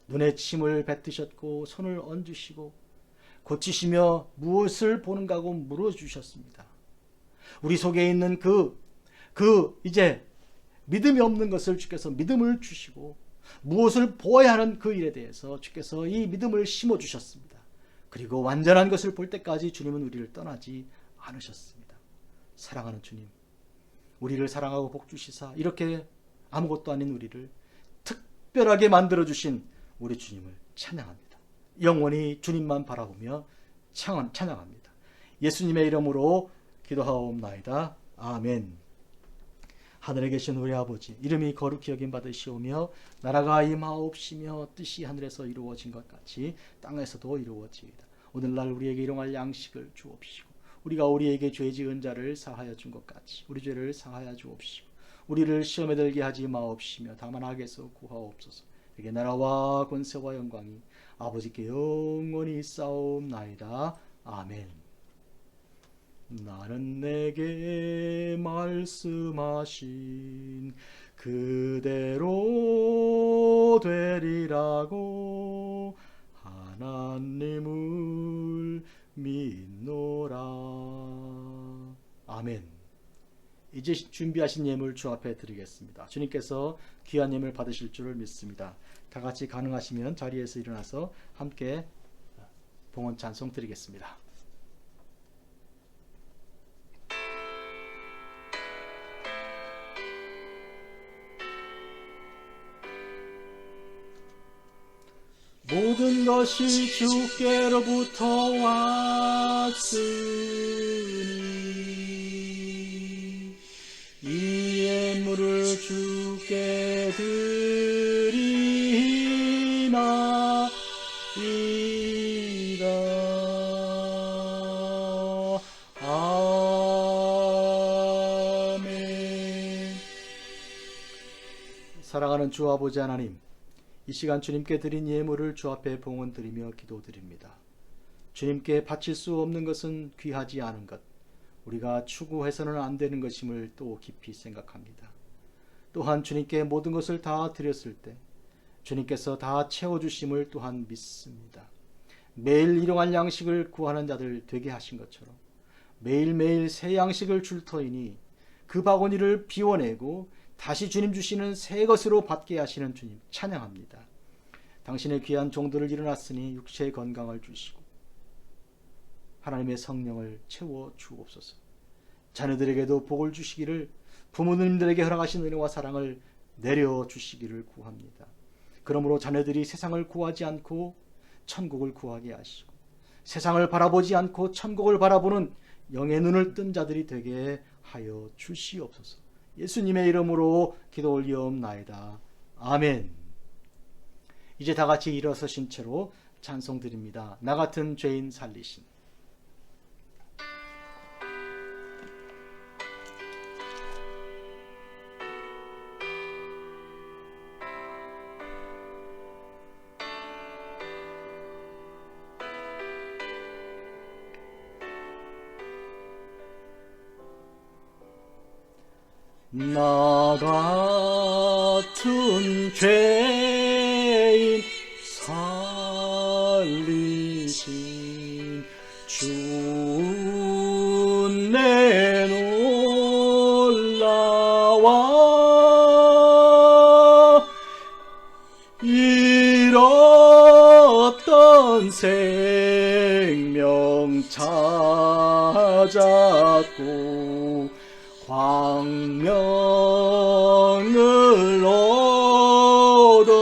눈에 침을 뱉으셨고 손을 얹으시고 고치시며 무엇을 보는가 고 물어주셨습니다. 우리 속에 있는 이제 믿음이 없는 것을 주께서 믿음을 주시고 무엇을 보아야 하는 그 일에 대해서 주께서 이 믿음을 심어주셨습니다. 그리고 완전한 것을 볼 때까지 주님은 우리를 떠나지 않으셨습니다. 사랑하는 주님, 우리를 사랑하고 복주시사 이렇게 아무것도 아닌 우리를 특별하게 만들어주신 우리 주님을 찬양합니다. 영원히 주님만 바라보며 찬양합니다. 예수님의 이름으로 기도하옵나이다. 아멘. 하늘에 계신 우리 아버지, 이름이 거룩히 여김 받으시오며 나라가 임하옵시며 뜻이 하늘에서 이루어진 것 같이 땅에서도 이루어지이다. 오늘날 우리에게 일용할 양식을 주옵시고 우리가 우리에게 죄 지은 자를 사하여 준 것 같이 우리 죄를 사하여 주옵시고 우리를 시험에 들게 하지 마옵시며 다만 악에서 구하옵소서. 이게 나라와 권세와 영광이 아버지께 영원히 있사옵나이다. 아멘. 나는 내게 말씀하신 그대로 되리라고 하나님을 믿노라. 아멘. 이제 준비하신 예물 주 앞에 드리겠습니다. 주님께서 귀한 예물 받으실 줄을 믿습니다. 다 같이 가능하시면 자리에서 일어나서 함께 봉헌 찬송 드리겠습니다. 모든 것이 주께로부터 왔으니 이 예물을 주께 드리나이다. 아멘. 사랑하는 주 아버지 하나님, 이 시간 주님께 드린 예물을 주 앞에 봉헌드리며 기도드립니다. 주님께 바칠 수 없는 것은 귀하지 않은 것, 우리가 추구해서는 안 되는 것임을 또 깊이 생각합니다. 또한 주님께 모든 것을 다 드렸을 때 주님께서 다 채워주심을 또한 믿습니다. 매일 일용할 양식을 구하는 자들 되게 하신 것처럼 매일매일 새 양식을 줄 터이니 그 바구니를 비워내고 다시 주님 주시는 새 것으로 받게 하시는 주님 찬양합니다. 당신의 귀한 종들을 일어났으니 육체의 건강을 주시고 하나님의 성령을 채워 주옵소서. 자녀들에게도 복을 주시기를, 부모님들에게 허락하신 은혜와 사랑을 내려주시기를 구합니다. 그러므로 자녀들이 세상을 구하지 않고 천국을 구하게 하시고 세상을 바라보지 않고 천국을 바라보는 영의 눈을 뜬 자들이 되게 하여 주시옵소서. 예수님의 이름으로 기도 올리옵나이다. 아멘. 이제 다 같이 일어서신 채로 찬송 드립니다. 나 같은 죄인 살리신. 나 같은 죄인 살리신 주 내 놀라와 잃었던 생명 찾았고 광명을 얻었네.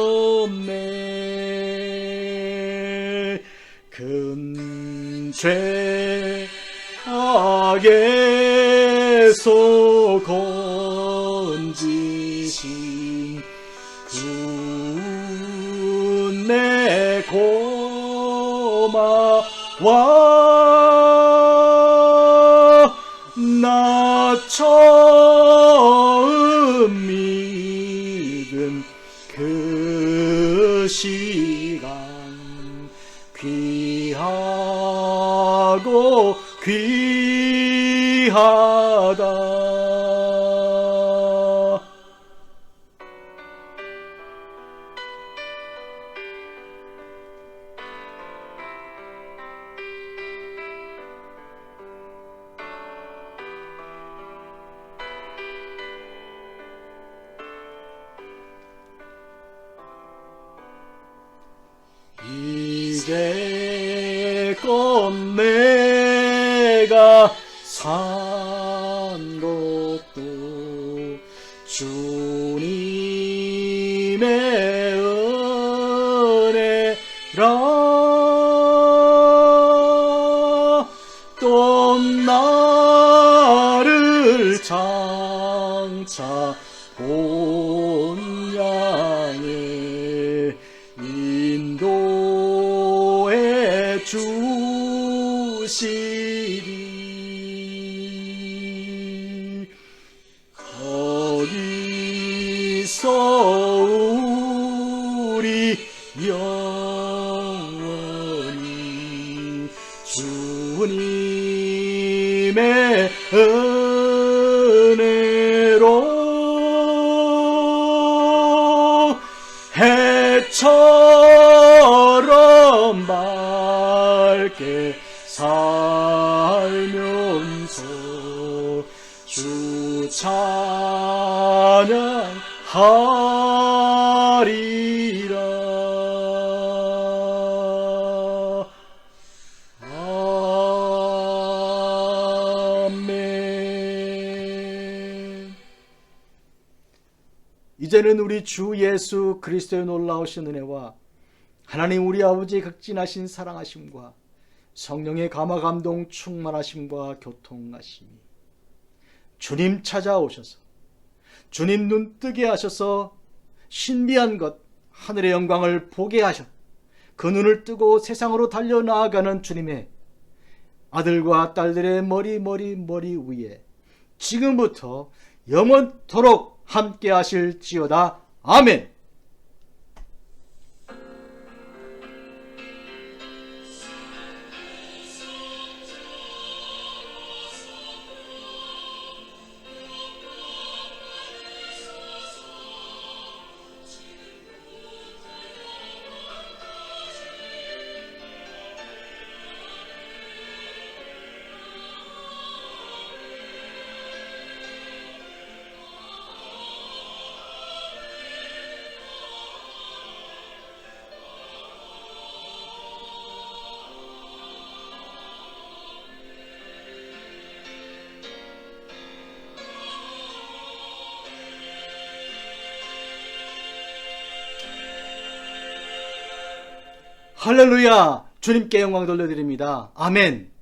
근죄 악에서 건지신 구내 고마워. 나 처음 믿은 그 시간 귀하고 귀하다. 이제껏 내가 산 것도 주님의 은혜라. 또 나를 장차 본향에 인도해 주시리. 거기서 우리 영원히 주님의 은혜로 해처럼 밝게 살면서 주 찬양하리라. 아멘. 이제는 우리 주 예수 그리스도의 놀라우신 은혜와 하나님 우리 아버지의 극진하신 사랑하심과 성령의 감화 감동 충만하심과 교통하심이 주님 찾아오셔서 주님 눈뜨게 하셔서 신비한 것 하늘의 영광을 보게 하셔 그 눈을 뜨고 세상으로 달려나아가는 주님의 아들과 딸들의 머리 위에 지금부터 영원토록 함께 하실지어다. 아멘. 할렐루야! 주님께 영광 돌려드립니다. 아멘.